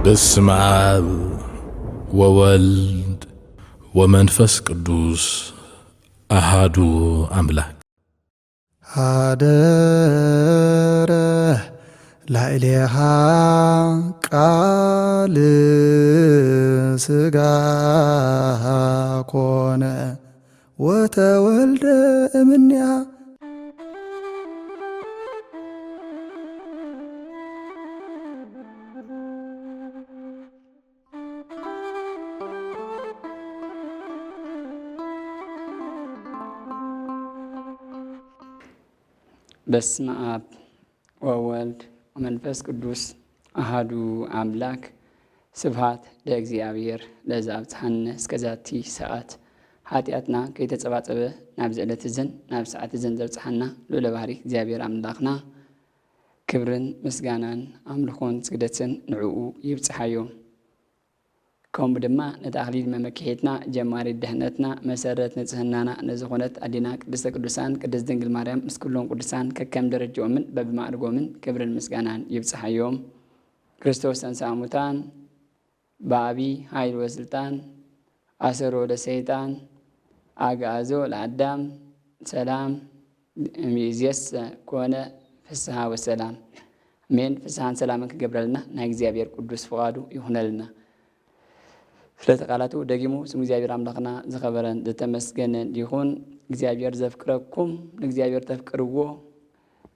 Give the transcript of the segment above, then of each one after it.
በስመ አብ ወወልድ ወመንፈስ ቅዱስ አሃዱ አምላክ። አደረ ላዕሌሃ ቃል ሥጋ ኮነ ወተወልደ እምኔሃ። በስመ አብ ወወልድ ወመንፈስ ቅዱስ አሃዱ አምላክ። ስብሐት ለእግዚአብሔር ለዘአብጽሐነ እስከዛቲ ሰዓት። ኃጢአትና ከይተጸባጸበ ናብ ዝዕለት እዘን ናብ ሰዓት እዘን ዘብጽሐና ልዑለ ባሕሪ እግዚአብሔር አምላኽና ክብርን ምስጋናን አምልኾን ስግደትን ንዕኡ ይብጽሐዮ። ከምኡ ድማ ነቲ ኣኽሊል መመክሔትና ጀማሪ ድሕነትና መሰረት ንጽህናና ነዝኾነት ኣዴና ቅድስተ ቅዱሳን ቅድስት ድንግል ማርያም ምስ ኩሎም ቅዱሳን ከከም ደረጃኦምን በብማዕርጎምን ክብርን ምስጋናን ይብጽሐዮም። ክርስቶስ ተንሥአ እሙታን በዐቢይ ኃይል ወስልጣን አሰሮ ለሰይጣን አግዓዞ ለአዳም ሰላም እምይእዜሰ ኮነ ፍስሐ ወሰላም። አሜን። ፍስሐን ሰላምን ክገብረልና ናይ እግዚአብሔር ቅዱስ ፍቃዱ ይሁነልና። ስለተቃላቱ ደጊሙ ስሙ እግዚአብሔር አምላኽና ዝኸበረን ዝተመስገነን ይኹን። እግዚአብሔር ዘፍቅረኩም ንእግዚአብሔር ተፍቅርዎ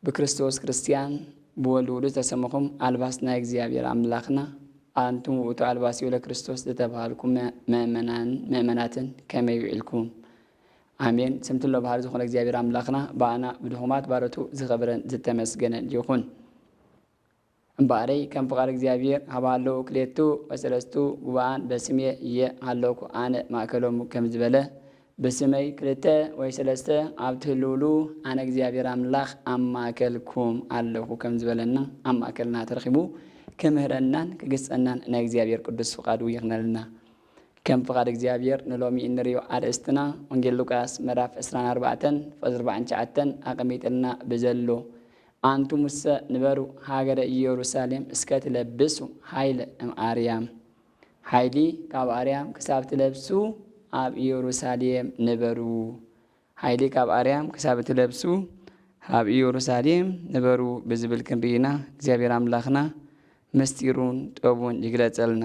ብክርስቶስ ክርስቲያን ብወልድ ውሉድ ተሰመኹም አልባስ ናይ እግዚአብሔር አምላኽና አንቱም ውእቱ አልባስዩ ለክርስቶስ ዝተባሃልኩም ምእመናትን ከመይ ይውዕልኩም አሜን። ስምትሎ ባህር ዝኾነ እግዚአብሔር አምላኽና በአና ብድኹማት ባረቱ ዝኸበረን ዝተመስገነን ይኹን። እምበኣረይ ከም ፍቃድ እግዚአብሔር ሃባሃለዉ ክልኤቱ ወሰለስቱ ጉባኤን በስሜ እየ ሃለውኩ ኣነ ማእከሎሙ ከም ዝበለ ብስመይ ክልተ ወይ ሰለስተ ኣብ ትህልውሉ ኣነ እግዚአብሔር አምላኽ ኣብ ማእከልኩም ኣለኹ ከም ዝበለና ኣብ ማእከልና ተረኺቡ ክምህረናን ክግጸናን ናይ እግዚአብሔር ቅዱስ ፍቃዱ ይኽነልና። ከም ፍቃድ እግዚአብሔር ንሎሚ እንሪኦ ኣርእስትና ወንጌል ሉቃስ ምዕራፍ 24 ቁጥሪ 49 ኣቐሚጥልና ብዘሎ አንቱ ሙሰ ንበሩ ሃገረ ኢየሩሳሌም እስከ ትለብሱ ኃይለ እምአርያም። ኃይሊ ካብ አርያም ክሳብ ትለብሱ ኣብ ኢየሩሳሌም ንበሩ። ኃይሊ ካብ አርያም ክሳብ ትለብሱ ኣብ ኢየሩሳሌም ንበሩ ብዝብል ክንርኢና እግዚአብሔር አምላኽና ምስጢሩን ጥበቡን ይግለጸልና።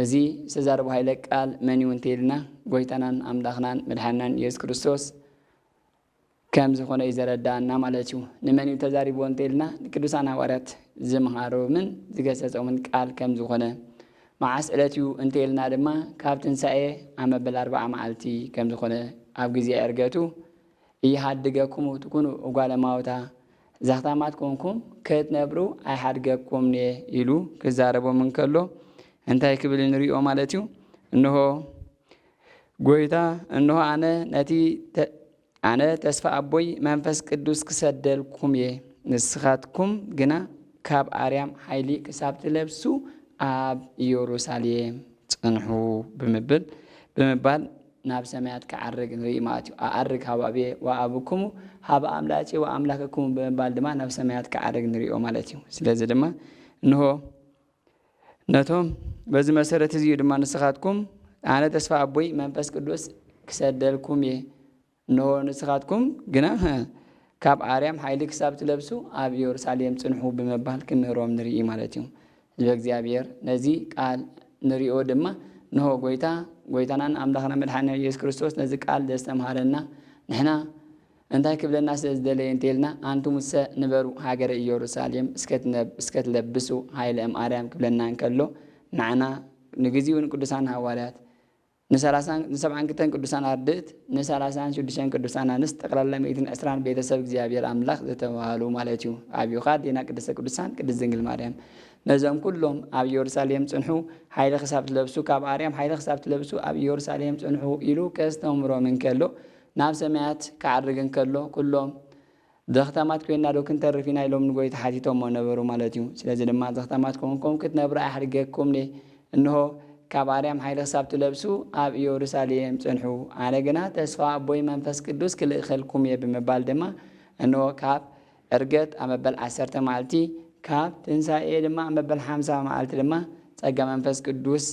እዚ ዝተዛረቡ ኃይለ ቃል መን እዩ እንተኢልና ጎይታናን አምላኽናን መድሓኒናን ኢየሱስ ክርስቶስ ከም ዝኾነ ይዘረዳእና ማለት እዩ። ንመን እዩ ተዛሪብዎ እንተኢልና ንቅዱሳን ሐዋርያት ዝመሃሮምን ዝገሰጾምን ቃል ከም ዝኾነ መዓስ ዕለት እዩ እንተኢልና ድማ ካብ ትንሣኤ ኣብ መበል 40 መዓልቲ ከም ዝኾነ ኣብ ግዜ ዕርገቱ ኢሃድገኩሙ ትኩኑ እጓለ እማውታ ዛኽታማት ኮንኩም ክትነብሩ ኣይሓድገኩምኒ ኢሉ ክዛረቦም እንከሎ እንታይ ክብል ንሪኦ ማለት እዩ። እንሆ ጎይታ እንሆ ኣነ ተስፋ ኣቦይ መንፈስ ቅዱስ ክሰደልኩም እየ፣ ንስኻትኩም ግና ካብ አርያም ኃይሊ ክሳብ ትለብሱ ኣብ ኢየሩሳሌም ጽንሑ ብምባል ናብ ሰማያት ክዓርግ ንርኢ ማለት እዩ። ኣዓርግ ሃባቤ ወአብክሙ ሃበ አምላኬ ወአምላክክሙ ብምባል ድማ ናብ ሰማያት ክዓርግ ንሪኦ ማለት እዩ። ስለዚ ድማ እንሆ ነቶም በዚ መሰረት እዚ ድማ ንስኻትኩም ኣነ ተስፋ ኣቦይ መንፈስ ቅዱስ ክሰደልኩም እየ እንሆ ንስኻትኩም ግና ካብ አርያም ኃይሊ ክሳብ ትለብሱ ኣብ ኢየሩሳሌም ጽንሑ ብምባል ክምህሮም ንርኢ ማለት እዩ። ህዝበ እግዚአብሔር ነዚ ቃል ንሪኦ ድማ እንሆ ጎይታናን አምላኽና መድሓኒና ኢየሱስ ክርስቶስ ነዚ ቃል ዘስተምሃረና ንሕና እንታይ ክብለና ስለ ዝደለየ እንተኢልና አንቱ ሙሰ ንበሩ ሃገረ ኢየሩሳሌም እስከ ትለብሱ ኃይለ እምአርያም ክብለና እንከሎ ንዓና ንግዚኡ ንቅዱሳን ሐዋርያት ን72 ቅዱሳን አርድእት ን36 ቅዱሳን አንስት ጠቅላላ 120 ቤተሰብ እግዚአብሔር አምላኽ ዝተባሃሉ ማለት እዩ። ኣብዩኻ ዴና ቅድስተ ቅዱሳን ቅድስት ድንግል ማርያም ነዞም ኩሎም ኣብ ኢየሩሳሌም ጽንሑ ኃይሊ ክሳብ ትለብሱ ካብ አርያም ኃይሊ ክሳብ ትለብሱ ኣብ ኢየሩሳሌም ጽንሑ ኢሉ ከስተምሮም እንከሎ ናብ ሰማያት ክዓርግ እንከሎ ኩሎም ዘኽታማት ኮይና ዶ ክንተርፍ ኢና ኢሎም ንጎይታ ሓቲቶሞ ነበሩ ማለት እዩ። ስለዚ ድማ ዘኽታማት ኮንኩም ክትነብሩ ኣይሓድገኩምኒ እንሆ ካብ አርያም ኃይሊ ክሳብ ትለብሱ ኣብ ኢየሩሳሌም ጽንሑ ኣነ ግና ተስፋ ኣቦይ መንፈስ ቅዱስ ክልእኸልኩም እየ ብምባል ድማ እንሆ ካብ ዕርገት ኣብ መበል 10 መዓልቲ ካብ ትንሣኤ ድማ ኣብ መበል 50 መዓልቲ ድማ ጸጋ መንፈስ ቅዱስ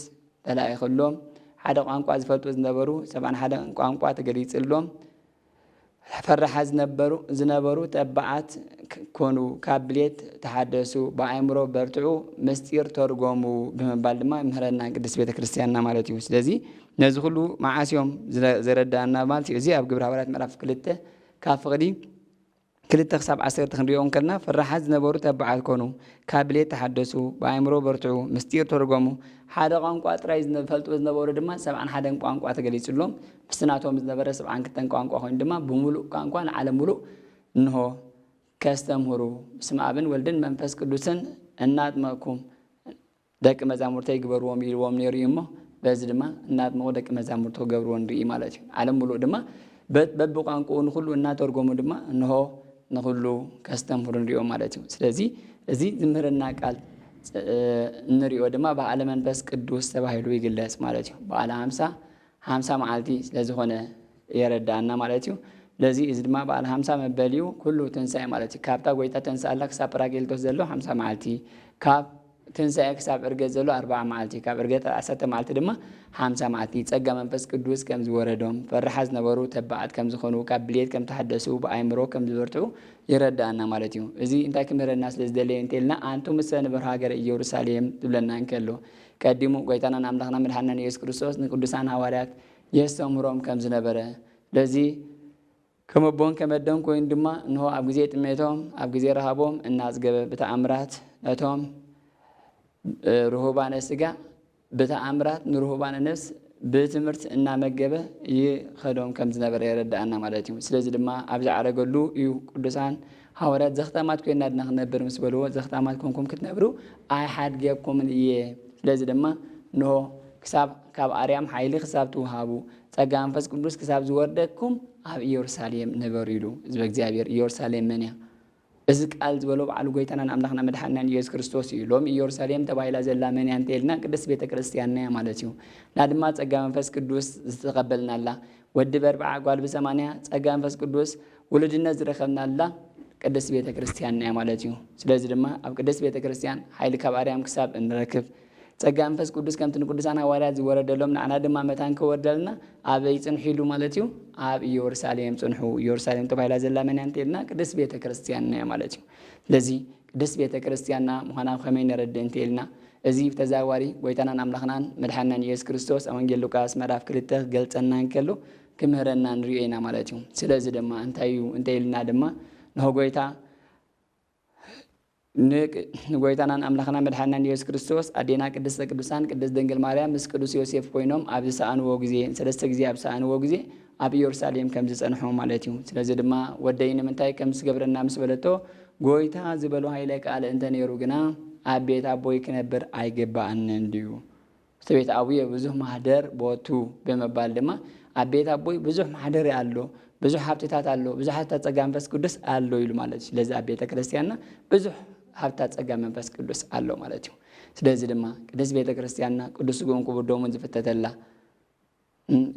ተላኢኽሎም ሓደ ቋንቋ ዝፈልጡ ዝነበሩ 71 ቋንቋ ተገሊጽሎም ፈራሓ ዝነበሩ ተባዓት ኮኑ ካብ ብሌት ተሓደሱ በአእምሮ በርትዑ ምስጢር ተርጎሙ ብምባል ድማ ምህረና ቅድስት ቤተ ክርስቲያንና ማለት እዩ። ስለዚ ነዚ ሁሉ መዓስዮም ዘረዳና ማለት እዩ። እዚ ኣብ ግብረ ሐዋርያት ምዕራፍ 2 ካብ ፍቕዲ 2 ክሳብ 10 ክንሪኦም ከለና ፈራሓት ዝነበሩ ተባዓት ኮኑ ካብ ብሌት ተሓደሱ በአእምሮ በርትዑ ምስጢር ተርጎሙ ሓደ ቋንቋ ጥራይ ዝፈልጡ ዝነበሩ ድማ 71 ቋንቋ ተገሊጽሎም ብስናቶም ዝነበረ 72 ቋንቋ ኮይኑ ድማ ብሙሉእ ቋንቋ ንዓለም ሙሉእ እንሆ ከስተምህሩ ብስመ አብን ወልድን መንፈስ ቅዱስን እናጥመቅኩም ደቂ መዛሙርተይ ይግበርዎም ኢልዎም ነይሩ እሞ በዚ ድማ እናጥመቁ ደቂ መዛሙርቱ ገብርዎ ንርኢ ማለት እዩ። ዓለም ሙሉእ ድማ በብቋንቋኡ ንኩሉ እናተርጎሙ ድማ እንሆ ንኩሉ ከስተምህሩ ንሪኦም ማለት እዩ። ስለዚ እዚ ዝምህረና ቃል እንሪኦ ድማ በዓለ መንፈስ ቅዱስ ተባሂሉ ይግለጽ ማለት እዩ። በዓለ 50 መዓልቲ ስለዝኾነ የረዳእና ማለት እዩ። ለዚ እዚ ድማ በዓለ 50 መበልዩ ኩሉ ትንሳኤ ማለት እዩ። ካብታ ጎይታ ተንሳኣላ ክሳብ ጰራቅሊጦስ ዘሎ 50 መዓልቲ ካብ ትንሳኤ ክሳብ ዕርገት ዘሎ 40 መዓልቲ ካብ ዕርገት 10 መዓልቲ ድማ 50 መዓልቲ ጸጋ መንፈስ ቅዱስ ከም ዝወረዶም ፈራሓ ዝነበሩ ተባዓት ከም ዝኾኑ ካብ ብሌት ከም ተሓደሱ በአእምሮ ከም ዝበርትዑ ይረዳእና ማለት እዩ። እዚ እንታይ ክምህረና ስለዝደለየ እንተልና አንቱም ሰንበር ሃገረ ኢየሩሳሌም ዝብለና እንከሎ ቀዲሙ ጎይታናን አምላኽና መድኃኒትና ኢየሱስ ክርስቶስ ንቅዱሳን ሐዋርያት የስተምህሮም ከም ዝነበረ ለዚ ከመቦን ከመደም ኮይኑ ድማ እንሆ ኣብ ግዜ ጥሜቶም ኣብ ግዜ ረሃቦም እናጽገበ ብተኣምራት ነቶም ርሁባነ ስጋ ብተኣምራት ንርሁባነ ነፍስ ብትምህርት እናመገበ ይኸዶም ከም ዝነበረ የረዳእና ማለት እዩ። ስለዚ ድማ ኣብ ዝዓረገሉ እዩ ቅዱሳን ሐዋርያት ዘኽታማት ኮይና ድና ክነብር ምስ በልዎ ዘኽታማት ኮንኩም ክትነብሩ ኣይሓድገኩምን እየ። ስለዚ ድማ እንሆ ክሳብ ካብ አርያም ሓይሊ ክሳብ ትውሃቡ ጸጋ መንፈስ ቅዱስ ክሳብ ዝወርደኩም ኣብ ኢየሩሳሌም ነበሩ ኢሉ ህዝበ እግዚአብሔር ኢየሩሳሌም መን እያ? እዚ ቃል ዝበሎ በዓሉ ጎይታናን አምላኽና መድኃኒትና ኢየሱስ ክርስቶስ እዩ። ሎሚ ኢየሩሳሌም ተባሂላ ዘላ መን እያ እንተኢልና ቅድስት ቤተ ክርስቲያንና እያ ማለት እዩ። ና ድማ ጸጋ መንፈስ ቅዱስ ዝተቐበልናላ ወዲ በ40 ጓል ብ80 ጸጋ መንፈስ ቅዱስ ውሉድነት ዝረኸብናላ ቅድስት ቤተ ክርስቲያንና እያ ማለት እዩ። ስለዚ ድማ ኣብ ቅድስት ቤተ ክርስቲያን ሓይሊ ካብ አርያም ክሳብ እንረክብ ጸጋ መንፈስ ቅዱስ ከምቲ ንቅዱሳን ሐዋርያት ዝወረደሎም ንዓና ድማ መታን ክወርደልና ኣበይ ጽንሑ ኢሉ ማለት እዩ። ኣብ ኢየሩሳሌም ጽንሑ። ኢየሩሳሌም ተባሂላ ዘላ መን እያ እንተኢልና ቅድስት ቤተ ክርስቲያንና እያ ማለት እዩ። ስለዚ ቅድስት ቤተ ክርስቲያንና ምዃና ከመይ ነረድእ እንተኢልና እዚ ብተዛዋሪ ጎይታናን አምላኽናን መድኃኒትናን ኢየሱስ ክርስቶስ ኣብ ወንጌል ሉቃስ ምዕራፍ 2 ገልጸና እንከሎ ክምህረና ንሪኦ ኢና ማለት እዩ። ስለዚ ድማ እንታይ እዩ እንተኢልና ድማ ንሆ ጎይታ ንጎይታናን አምላኽና መድኃኒትናን ኢየሱስ ክርስቶስ ኣዴና ቅድስተ ቅዱሳን ቅድስት ድንግል ማርያም ምስ ቅዱስ ዮሴፍ ኮይኖም ኣብ ዝሰኣንዎ ግዜ 3 ግዜ ኣብ ዝሰኣንዎ ግዜ ኣብ ኢየሩሳሌም ከም ዝጸንሑ ማለት እዩ። ስለዚ ድማ ወደይ ንምንታይ ከም ዝገብረና ምስ በለቶ ጎይታ ዝበሎ ሃይለ ቃል እንተ ነይሩ ግና ኣብ ቤት ኣቦይ ክነብር ኣይግባአንን ድዩ እቲ ቤት ኣቡየ ብዙሕ ማህደር ቦቱ ብምባል ድማ ኣብ ቤት ኣቦይ ብዙሕ ማህደር ኣሎ ብዙሕ ሃብትታት ኣሎ ብዙሕ ሃብትታት ጸጋ መንፈስ ቅዱስ ኣሎ ኢሉ ማለት እዩ። ስለዚ ኣብ ቤተ ክርስቲያንና ብዙሕ ሃብታት ጸጋ መንፈስ ቅዱስ ኣሎ ማለት እዩ። ስለዚ ድማ ቅድስት ቤተ ክርስቲያንና ቅዱስ ስግኡን ክቡር ደሙን ዝፍተተላ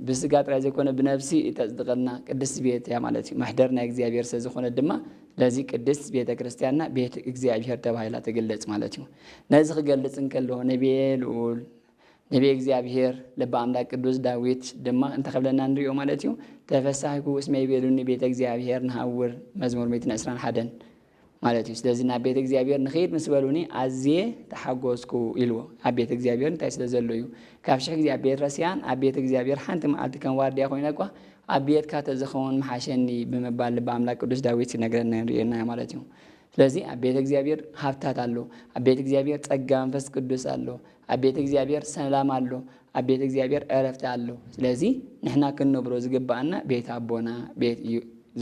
ብስጋ ጥራይ ዘይኮነ ብነፍሲ እተጽድቐልና ቅድስት ቤት እያ ማለት እዩ። ማሕደር ናይ እግዚአብሔር ስለዝኾነ ድማ ለዚ ቅድስት ቤተ ክርስቲያንና ቤት እግዚአብሔር ተባሂላ ትግለጽ ማለት እዩ። ነዚ ክገልጽ እንከለሆ ነቢየ ልዑል ነቢየ እግዚአብሔር ልበ አምላክ ቅዱስ ዳዊት ድማ እንተኸብለና ንሪኦ ማለት እዩ። ተፈሳሂኩ እስመ ይቤሉኒ ቤተ እግዚአብሔር ንሃውር መዝሙር 121 ማለት እዩ። ስለዚ ናብ ቤተ እግዚአብሔር ንኸይድ ምስ በሉኒ ኣዝየ ተሓጎስኩ ኢልዎ። ኣብ ቤተ እግዚአብሔር እንታይ ስለ ዘሎ እዩ። ካብ 1000 ግዜ ኣብ ቤተ ረስያን ኣብ ቤተ እግዚአብሔር ሓንቲ መዓልቲ ከም ዋርድያ ኮይነ እኳ ኣብ ቤትካ ተዝኸውን መሓሸኒ ብምባል ልበ አምላክ ቅዱስ ዳዊት ሲነግረና ንሪኤና ማለት እዩ። ስለዚ ኣብ ቤተ እግዚአብሔር ሃብታት ኣሎ፣ ኣብ ቤተ እግዚአብሔር ጸጋ መንፈስ ቅዱስ ኣሎ፣ ኣብ ቤተ እግዚአብሔር ሰላም ኣሎ፣ ኣብ ቤተ እግዚአብሔር ዕረፍቲ ኣሎ። ስለዚ ንሕና ክንነብሮ ዝግባአና ቤት ኣቦና ቤት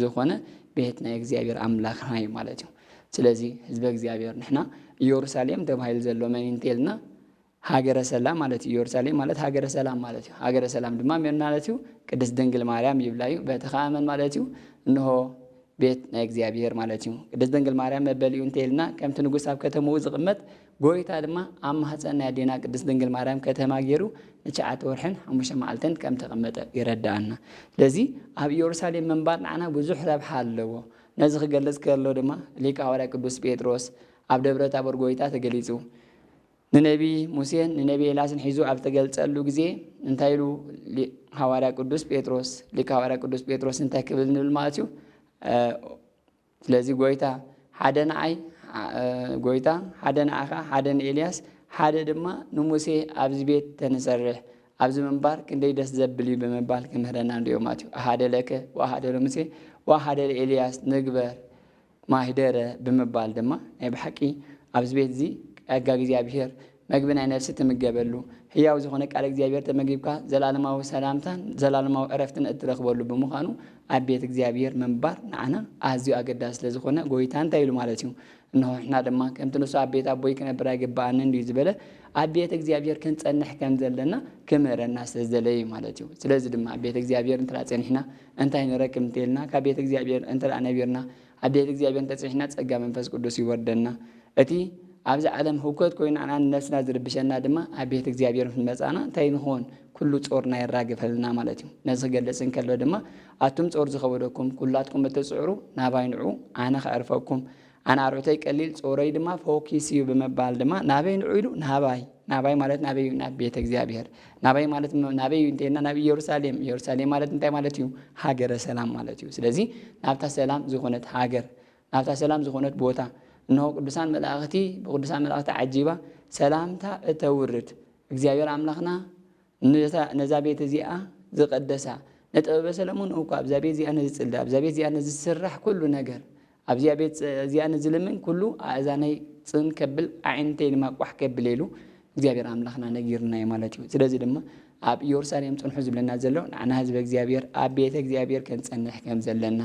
ዝኾነ ቤት ናይ እግዚአብሔር ኣምላኽና እዩ ማለት እዩ። ስለዚ ህዝበ እግዚአብሔር ንሕና ኢየሩሳሌም ተባሂሉ ዘሎ መን እንተኢልና ሃገረ ሰላም ማለት እዩ። ኢየሩሳሌም ማለት ሃገረ ሰላም ማለት እዩ። ሃገረ ሰላም ድማ መን ማለት እዩ? ቅድስት ድንግል ማርያም ይብላ እዩ። በተኸኣመን ማለት እዩ እንሆ ቤት ናይ እግዚአብሔር ማለት እዩ። ቅድስት ድንግል ማርያም መበልኡ እንተኢልና ከምቲ ንጉስ ኣብ ከተማኡ ዝቕመጥ ጎይታ ድማ ኣብ ማህፀን ናይ ኣዴና ቅድስት ድንግል ማርያም ከተማ ገይሩ ን9 ወርሕን 5 መዓልትን ከም ተቐመጠ ይረዳእና። ስለዚ ኣብ ኢየሩሳሌም መንባር ንዓና ብዙሕ ረብሓ ኣለዎ። ነዚ ክገልጽ ከሎ ድማ ሊቀ ሐዋርያ ቅዱስ ጴጥሮስ ኣብ ደብረ ታቦር ጎይታ ተገሊጹ ንነቢ ሙሴን ንነቢ ኤልያስን ሒዙ ኣብ ተገልጸሉ ግዜ እንታይ ኢሉ ሐዋርያ ቅዱስ ጴጥሮስ ሊቀ ሐዋርያ ቅዱስ ጴጥሮስ እንታይ ክብል ንብል ማለት እዩ ስለዚ ጎይታ ሓደ ንዓይ ጎይታ ሓደ ንዓኻ ሓደ ንኤልያስ ሓደ ድማ ንሙሴ ኣብዚ ቤት ተንሰርሕ ኣብዚ ምንባር ክንደይ ደስ ዘብል እዩ ብምባል ክምህረና ንሪኦ ማለት እዩ ሓደ ለከ ወሓደ ለሙሴ ወሓደ ለኤልያስ ንግበር ማህደረ ብምባል ድማ ናይ ብሓቂ ኣብዚ ቤት እዚ ኣጋ እግዚኣብሔር መግቢ ናይ ነፍሲ ትምገበሉ ህያው ዝኾነ ቃል እግዚኣብሔር ተመጊብካ ዘላለማዊ ሰላምታን ዘላለማዊ ዕረፍትን እትረኽበሉ ብምዃኑ ኣብ ቤት እግዚኣብሔር ምንባር ንዓና ኣዝዩ ኣገዳሲ ስለ ዝኾነ ጎይታ እንታይ ኢሉ ማለት እዩ እንሆ ሕና ድማ ከምቲ ንሱ ኣብ ቤት ኣቦይ ክነብር ኣይግባአንን እንዲዩ ዝበለ ኣብ ቤት እግዚኣብሔር ክንጸንሕ ከም ዘለና ክምህረና ስለ ዝደለየ ማለት እዩ ስለዚ ድማ ኣብ ቤት እግዚኣብሔር እንተላ ጸኒሕና እንታይ ንረክብ እንተኢልና ካብ ቤት እግዚኣብሔር እንተላ ነቢርና ኣብ ቤት እግዚአብሔር ተጽሕና ጸጋ መንፈስ ቅዱስ ይወርደና እቲ ኣብዚ ዓለም ህውከት ኮይኑ ኣና ነፍስና ዝርብሸና ድማ ኣብ ቤት እግዚአብሔር መጻና እንታይ ንኾን ኩሉ ጾርና ይራግፈልና ማለት እዩ ነዚ ገለጽን ከሎ ድማ ኣቱም ጾር ዝኸበደኩም ኩላትኩም እትጽዕሩ ናባይ ንዑ ኣነ ከዕርፈኩም ኣነ ኣርዑተይ ቀሊል ጾረይ ድማ ፎኪስ እዩ ብምባል ድማ ናበይ ንዑ ኢሉ ናባይ ማለት ናበይ ናብ ቤት እግዚአብሔር ናባይ ማለት ናበይ እንተና ናብ ኢየሩሳሌም ማለት እንታይ ማለት እዩ ሃገረ ሰላም ማለት እዩ ስለዚህ ናብታ ሰላም ዝኾነት ሃገር ናብታ ሰላም ዝኾነት ቦታ እንሆ ቅዱሳን መላእክቲ ብቅዱሳን መላእክቲ ዓጂባ ሰላምታ እተውርድ እግዚአብሔር አምላኽና ነዛ ቤት እዚኣ ዝቀደሳ ነጥበበ ሰለሞን እኮ ኣብዛ ቤት እዚኣ ንዝጽልዳ ኣብዛ ቤት እዚኣ ንዝስራሕ ኩሉ ነገር ኣብዛ ቤት እዚኣ ንዝልምን ኩሉ ኣእዛነይ ጽን ከብል ዓይንተይ ድማ ቋሕ ከብል ኢሉ እግዚአብሔር አምላኽና ነጊርና ማለት እዩ ስለዚ ድማ ኣብ ኢየሩሳሌም ጽንሑ ዝብለና ዘሎ ንዓና ህዝበ እግዚአብሔር ኣብ ቤተ እግዚአብሔር ክንጸንሕ ከም ዘለና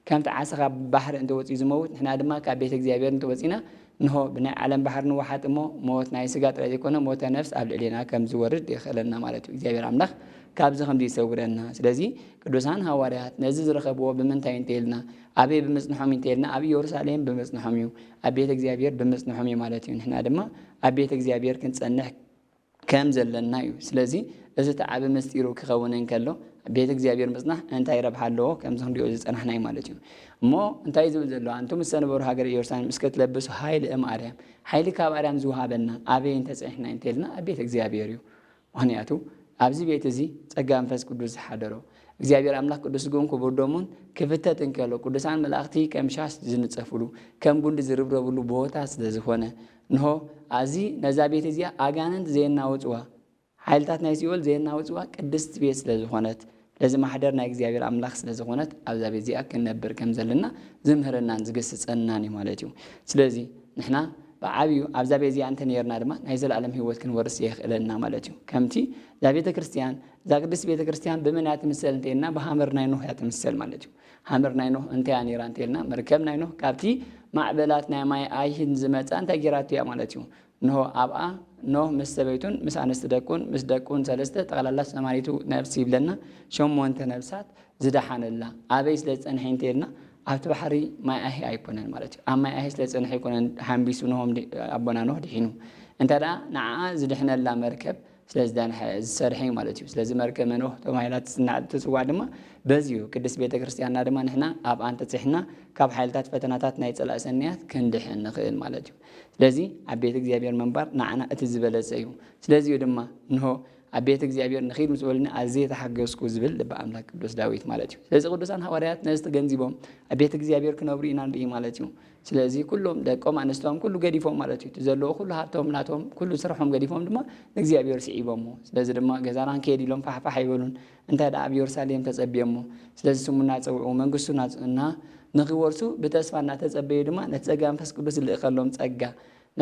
ከምቲ ዓሰኻ ባህር እንተወፂኡ ዝመውት ንሕና ድማ ካብ ቤተ እግዚአብሔር እንተወፂና እንሆ ብናይ ዓለም ባህር ንዋሓጥ እሞ ሞት ናይ ስጋ ጥራይ ዘይኮነ ሞተ ነፍስ ኣብ ልዕሊና ከም ዝወርድ ይኽእለና ማለት እዩ እግዚአብሔር አምላኽ ካብዚ ከምዚ ይሰውረና ስለዚ ቅዱሳን ሐዋርያት ነዚ ዝረኸብዎ ብምንታይ እንተኢልና ኣበይ ብምጽንሖም እንተኢልና ኣብ ኢየሩሳሌም ብምጽንሖም እዩ ኣብ ቤተ እግዚአብሔር ብምጽንሖም እዩ ማለት እዩ ንሕና ድማ ኣብ ቤተ እግዚአብሔር ክንጸንሕ ከም ዘለና እዩ ስለዚ እዚ ተዓቢ ምስጢሩ ክኸውን እንከሎ ቤተ እግዚአብሔር ምጽናሕ እንታይ ረብሓ ኣለዎ ከምዚ ክንሪኦ ዝጸናሕናይ ማለት እዩ እሞ እንታይ ዝብል ዘሎ አንቱም ዝተነበሩ ሃገር ኢየሩሳሌም እስከ ትለብሱ ሃይሊ እምአርያም ሃይሊ ካብ ኣርያም ዝውሃበና ኣበይ ተጽሕና እንተኢልና ኣብ ቤተ እግዚአብሔር እዩ ምክንያቱ ኣብዚ ቤት እዚ ጸጋ መንፈስ ቅዱስ ዝሓደሮ እግዚአብሔር አምላኽ ቅዱስ ጎን ክቡር ደሙን ክፍተት እንከሎ ቅዱሳን መላእክቲ ከም ሻሽ ዝንጸፍሉ ከም ጉንዲ ዝርብረብሉ ቦታ ስለ ዝኾነ እንሆ ኣዚ ነዛ ቤት እዚኣ ኣጋንንት ዘየናውፅዋ ሓይልታት ናይ ሲኦል ዘየናውፅዋ ቅድስት ቤት ስለ ዝኾነት ለዚ ማሕደር ናይ እግዚአብሔር አምላኽ ስለ ዝኾነት ኣብዛ ቤት እዚኣ ክንነብር ከም ዘለና ዝምህረናን ዝገስጸናን እዩ ማለት እዩ ስለዚ ንሕና ብዓብዩ ኣብዛ ቤት እዚኣ እንተ ነርና ድማ ናይ ዘለኣለም ህይወት ክንወርስ ይኽእለና ማለት እዩ ከምቲ እዛ ቤተ ክርስቲያን እዛ ቅድስት ቤተ ክርስቲያን ብምን እያ ትምሰል እንተኢልና ብሃመር ናይ ኖህ እያ ትምሰል ማለት እዩ ሃመር ናይ ኖህ እንታይ ነይራ እንተኢልና መርከብ ናይ ኖህ ካብቲ ማዕበላት ናይ ማይ ኣይሂን ዝመጻ እንታይ ጌራቱ እያ ማለት እዩ እንሆ ኣብኣ ኖህ ምስ ሰበይቱን ምስ ኣንስቲ ደቁን ምስ ደቁን ሰለስተ ጠቕላላ 8 ነፍሲ ይብለና 8 ነፍሳት ዝደሓነላ ኣበይ ስለ ዝጸንሐ እንተኢልና ኣብቲ ባሕሪ ማይ ኣሂ ኣይኮነን ማለት እዩ ኣብ ማይ ኣሂ ስለ ዝጸንሐ ኣይኮነን ሓንቢሱ ኖሆም ኣቦና ኖህ ድሒኑ እንታይ ደኣ ንዓኣ ዝድሕነላ መርከብ ስለ ዝሰርሐ ማለት እዩ ስለዚ መርከብ ኖህ ተባሂላ ትጽዋዕ ድማ በዚሁ ቅድስት ቤተ ክርስቲያንና ድማ ንሕና ኣብ ኣንተ ጽሕና ካብ ሓይልታት ፈተናታት ናይ ጸላእ ሰንያት ክንድሕን ንኽእል ማለት እዩ ስለዚ ኣብ ቤተ እግዚአብሔር መንባር ንዓና እቲ ዝበለጸ እዩ ስለዚ ድማ እንሆ ኣብ ቤተ እግዚአብሔር ንኺድ ምስ በልና ኣዝየ ተሓገዝኩ ዝብል ልበ ኣምላክ ቅዱስ ዳዊት ማለት እዩ ስለዚ ቅዱሳን ሐዋርያት ነዚ ተገንዚቦም ኣብ ቤተ እግዚአብሔር ክነብሩ ኢና ንርኢ ማለት እዩ ስለዚ ኩሎም ደቆም ኣንስቶም ኩሉ ገዲፎም ማለት እዩ ዘለዎ ኩሉ ሃብቶም ናቶም ኩሉ ስርሖም ገዲፎም ድማ ንእግዚአብሔር ስዒቦሞ ስለዚ ድማ ገዛና ከይድ ኢሎም ፋሕፋሕ ይበሉን እንታይ ደኣ ኣብ ኢየሩሳሌም ተጸቢዮሞ ስለዚ ስሙና ፀውዑ መንግስቱና ንኽወርሱ ብተስፋ እናተጸበዩ ድማ ነቲ ጸጋ መንፈስ ቅዱስ ዝልእኸሎም ጸጋ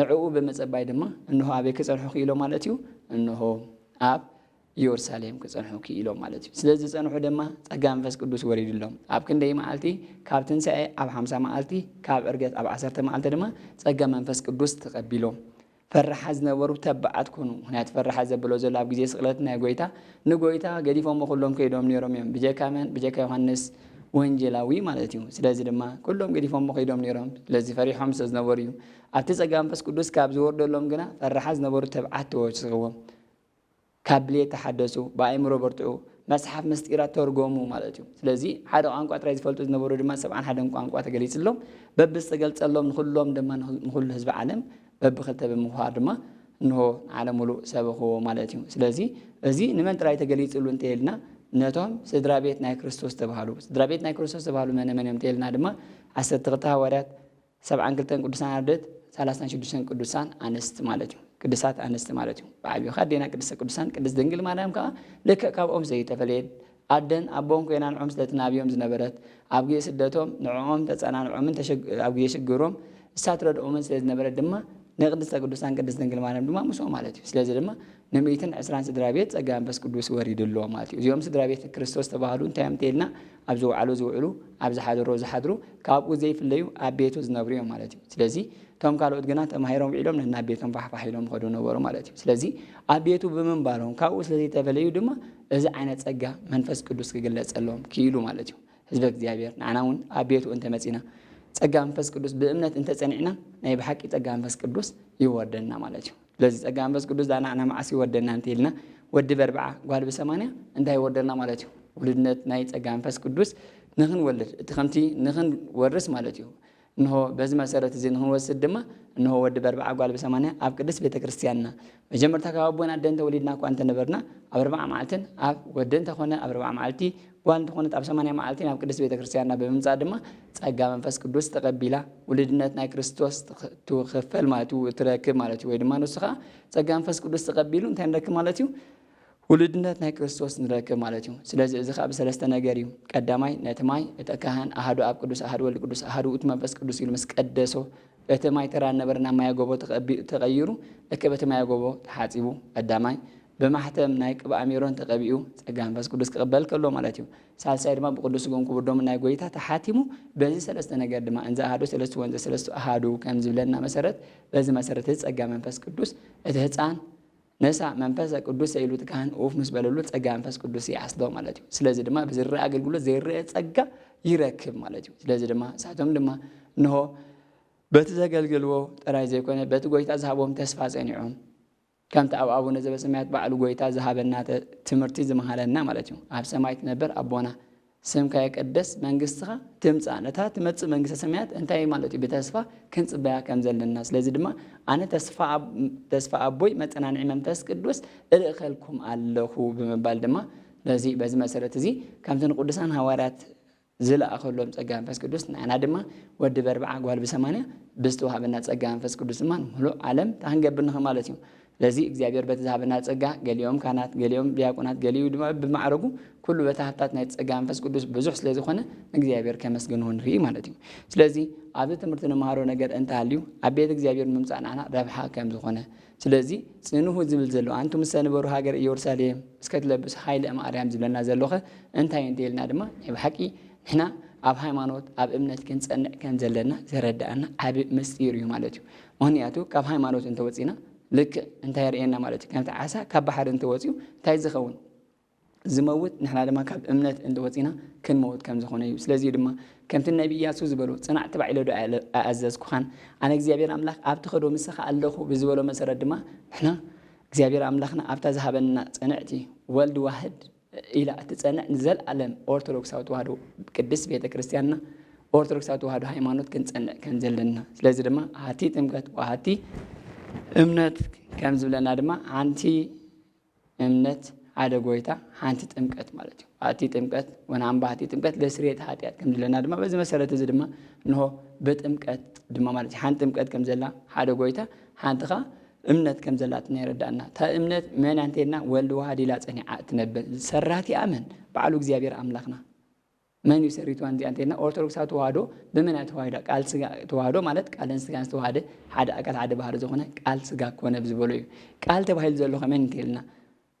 ንዕኡ ብምጽባይ ድማ እንሆ ኣበይ ክጸንሑ ክኢሎም ማለት እዩ እንሆ ኣብ ኢየሩሳሌም ክጸንሑ ክኢሎም ማለት እዩ ስለዚ ጸንሑ ድማ ጸጋ መንፈስ ቅዱስ ወሪድሎም ኣብ ክንደይ መዓልቲ ካብ ትንሣኤ ኣብ 50 መዓልቲ ካብ ዕርገት ኣብ 10 መዓልቲ ድማ ጸጋ መንፈስ ቅዱስ ተቐቢሎም ፈራሓት ዝነበሩ ተባዓት ኮኑ ምክንያቱ ፈራሓት ዘብሎ ዘሎ ኣብ ግዜ ስቕለት ናይ ጎይታ ንጎይታ ገዲፎም ኩሎም ከይዶም ነይሮም እዮም ብጀካ ዮሃንስ ወንጀላዊ ማለት እዩ ስለዚ ድማ ኩሎም ገዲፎም ከይዶም ነይሮም ስለዚ ፈሪሖም ስለ ዝነበሩ እዩ ኣብቲ ጸጋ መንፈስ ቅዱስ ካብ ዝወርደሎም ግና ፈራሓት ዝነበሩ ተባዓት ተወስኽዎም ካብ ብሌት ተሓደሱ ብኣእምሮ በርትዑ መጽሓፍ ምስጢራት ተርጎሙ ማለት እዩ ስለዚ ሓደ ቋንቋ ጥራይ ዝፈልጡ ዝነበሩ ድማ 71 ቋንቋ ተገሊጽሎም በብዝተገልጸሎም ንኹሎም ድማ ንኹሉ ህዝቢ ዓለም በብኽልተ ብምኽባር ድማ እንሆ ዓለም ሙሉ ሰበኹ ማለት እዩ። ስለዚ እዚ ንመን ጥራይ ተገሊጽሉ እንተይልና ነቶም ስድራ ቤት ናይ ክርስቶስ ተባሃሉ ስድራ ቤት ናይ ክርስቶስ ተባሃሉ መን እዮም እንተይልና ድማ 12 ሐዋርያት 72 ቅዱሳን አርድእት 36 ቅዱሳን አንስት ማለት እዩ። ቅዱሳት አንስት ማለት እዩ። ብዓብዩ ካዴና ቅድስተ ቅዱሳን ቅድስት ድንግል ማርያም ከዓ ልክዕ ካብኦም ዘይተፈለየት አደን አቦም ኮይና ንዖም ስለትናብዮም ዝነበረት ኣብ ግዜ ስደቶም ንዕኦም ተጸናንዖምን ኣብ ግዜ ሽግሮም እሳትረድኦምን ስለ ዝነበረት ድማ ንቅድስተ ቅዱሳን ቅድስት ድንግል ማርያም ድማ ምስኦም ማለት እዩ። ስለዚ ድማ ን120 ስድራ ቤት ጸጋ መንፈስ ቅዱስ ወሪድሎ ማለት እዩ። እዚኦም ስድራ ቤት ክርስቶስ ተባሃሉ እንታይ እዮም እንተይልና ኣብ ዝውዓሉ ዝውዕሉ ኣብ ዝሓድሮ ዝሓድሩ ካብኡ ዘይፍለዩ ኣብ ቤቱ ዝነብሩ እዮም ማለት እዩ። ስለዚ እቶም ካልኦት ግና ተማሂሮም ውዒሎም ነናብ ቤቶም ፋሕፋሒሎም ከዱ ነበሩ ማለት እዩ። ስለዚ ኣብ ቤቱ ብምንባሮም ካብኡ ስለዘይተፈለዩ ድማ እዚ ዓይነት ጸጋ መንፈስ ቅዱስ ክግለጸሎም ክኢሉ ማለት እዩ። ህዝበ እግዚአብሔር ንዓና እውን ኣብ ቤቱ እንተመጺና ጸጋ መንፈስ ቅዱስ ብእምነት እንተጸኒዕና ናይ ብሓቂ ጸጋ መንፈስ ቅዱስ ይወርደና ማለት እዩ። ስለዚ ጸጋ መንፈስ ቅዱስ ዳናዕና መዓስ ይወርደና እንተይልና ወዲ በርብዓ ጓል ብ80 እንታይ ይወርደና ማለት እዩ። ውልድነት ናይ ጸጋ መንፈስ ቅዱስ ንኽንወልድ እቲ ከምቲ ንኽንወርስ ማለት እዩ። እንሆ በዚ መሰረት እዚ ንኽንወስድ ድማ እንሆ ወዲ በርብዓ ጓል ብ80 ኣብ ቅድስት ቤተ ክርስቲያንና መጀመርታ ካብ ኣቦና ኣደን ተወሊድና እኳ እንተነበርና ኣብ 40 መዓልትን ኣብ ወዲ እንተኾነ ኣብ 40 መዓልቲ ጓል እንተኾነት ኣብ 80 መዓልቲ ናብ ቅድስት ቤተ ክርስቲያንና ብምምጻእ ድማ ጸጋ መንፈስ ቅዱስ ተቐቢላ ውልድነት ናይ ክርስቶስ ትኽፈል ማለት እዩ ትረክብ ማለት እዩ። ወይ ድማ ንሱ ከዓ ጸጋ መንፈስ ቅዱስ ተቐቢሉ እንታይ ንረክብ ማለት እዩ ውልድነት ናይ ክርስቶስ ንረክብ ማለት እዩ። ስለዚ እዚ ከዓ ብሰለስተ ነገር እዩ። ቀዳማይ ነቲ ማይ እቲ ካህን ኣሃዱ ኣብ ቅዱስ ኣሃዱ ወልድ ቅዱስ ኣሃዱ እቲ መንፈስ ቅዱስ ኢሉ ምስ ቀደሶ እቲ ማይ ተራ ነበርና ማይ ጎቦ ተቐይሩ እከ በቲ ማይ ጎቦ ተሓጺቡ ቀዳማይ በማሕተም ናይ ቅብአ ሜሮን ተቐቢኡ ጸጋ መንፈስ ቅዱስ ክቕበል ከሎ ማለት እዩ። ሳልሳይ ድማ ብቅዱስ ጎን ክቡር ደሙ ናይ ጎይታ ተሓቲሙ በዚ ሰለስተ ነገር ድማ እንዘ ኣሃዱ ሰለስቱ ወንዘ ሰለስቱ ኣሃዱ ከም ዝብለና መሰረት በዚ መሰረት ጸጋ መንፈስ ቅዱስ እቲ ህፃን ነሳ መንፈስ ቅዱስ ኢሉ ካህን ኡፍ ምስ በለሉ ጸጋ መንፈስ ቅዱስ ይዓስሎ ማለት እዩ። ስለዚ ድማ ብዝርአ አገልግሎት ዘይርአ ጸጋ ይረክብ ማለት እዩ። ስለዚ ድማ ሳቶም ድማ እንሆ በቲ ዘገልግልዎ ጥራይ ዘይኮነ በቲ ጎይታ ዝሃቦም ተስፋ ጸኒዖም ከምቲ ኣብ ኣቡነ ዘበሰማያት ባዕሉ ጎይታ ዝሃበና ትምህርቲ ዝመሃለና ማለት እዩ። ኣብ ሰማይ ትነብር ኣቦና ስምካ ይቀደስ መንግስትኻ ትምጻእ ነታ ትመጽእ መንግስተ ሰማያት እንታይ ማለት እዩ ብተስፋ ክንጽበያ ከም ዘለና። ስለዚ ድማ ኣነ ተስፋ ኣቦይ መጸናንዒ መንፈስ ቅዱስ እልእኸልኩም ኣለኹ ብምባል ድማ በዚ መሰረት እዚ ከምቲ ንቅዱሳን ሐዋርያት ዝለኣኸሎም ጸጋ መንፈስ ቅዱስ ንዓና ድማ ወዲ በርብዓ ጓል ብ80 ብዝተዋሃበና ጸጋ መንፈስ ቅዱስ ድማ ሙሉእ ዓለም ታንገብር ንኽ ማለት እዩ። ስለዚ እግዚአብሔር በቲ ዝሃበና ጸጋ ገሊኦም ካህናት ገሊኦም ዲያቆናት ገሊኡ ድማ ብማዕረጉ ኩሉ በቲ ሃብታት ናይ ጸጋ መንፈስ ቅዱስ ብዙሕ ስለ ዝኾነ እግዚአብሔር ከመስግንዎ ንርኢ ማለት እዩ። ስለዚ ኣብዚ ትምህርቲ ንመሃሮ ነገር እንተሃልዩ ኣብ ቤተ እግዚአብሔር ምምጻእ ንዓና ረብሓ ከም ዝኾነ ስለዚ ጽንሁ ዝብል ዘሎ ኣንቱም ሰንበሩ ሃገር ኢየሩሳሌም እስከትለብስ ሃይለ ማርያም ዝብለና ዘለኸ እንታይ እንተይልና ድማ ናይ ብሓቂ ንሕና ኣብ ሃይማኖት ኣብ እምነት ክንጸንዕ ከም ዘለና ዘረዳእና ዓብ ምስጢር እዩ ማለት እዩ። ምክንያቱ ካብ ሃይማኖት እንተወፂና ልክ እንታይ የርእየና ማለት እዩ ከምቲ ዓሳ ካብ ባሕሪ እንተወፂኡ እንታይ ዝኸውን ዝመውት ንሕና ድማ ካብ እምነት እንተወፂና ክንመውት ከም ዝኾነ እዩ። ስለዚ ድማ ከምቲ ነቢ ኢያሱ ዝበሎ ጽናዕ ተባዒለ ዶ ኣዘዝኩኻን ኣነ እግዚአብሔር ኣምላኽ ኣብቲ ኸዶ ምስኻ ኣለኹ ብዝበሎ መሰረት ድማ ንሕና እግዚአብሔር ኣምላኽና ኣብታ ዝሃበና ጽንዕቲ ወልዲ ዋህድ ኢላ እትጸንዕ ንዘለኣለም ኦርቶዶክሳዊ ተዋህዶ ቅድስት ቤተ ክርስቲያንና ኦርቶዶክሳዊ ተዋህዶ ሃይማኖት ክንጸንዕ ከም ዘለና ስለዚ ድማ ሃቲ ጥምቀት ወሃቲ እምነት ከም ዝብለና ድማ ሓንቲ እምነት ሓደ ጎይታ ሓንቲ ጥምቀት ማለት እዩ። ሃቲ ጥምቀት ወናምባ ሃቲ ጥምቀት ለስርየት ኃጢአት ከም ዝብለና ድማ በዚ መሰረት እዚ ድማ እንሆ በጥምቀት ድማ ማለት እዩ ሓንቲ ጥምቀት ከም ዘላ ሓደ ጎይታ ሓንቲኻ እምነት ከም ዘላት ነይረዳእና ታ እምነት መን አንቴና ወልድ ዋህድ ኢላ ጸኒዓ ትነብር ሰራቲ ኣመን ባዕሉ እግዚአብሔር ኣምላኽና መን ይሰሪቱ አንዚ አንቴና ኦርቶዶክሳዊ ተዋህዶ በመን ተዋህዶ ቃል ስጋ ተዋህዶ ማለት ቃልን ስጋን ተዋህደ ሓደ አካል ሓደ ባህር ዝኾነ ቃል ስጋ ኮነ ብዝበሉ እዩ። ቃል ተባሂሉ ዘሎ ከመን እንተይልና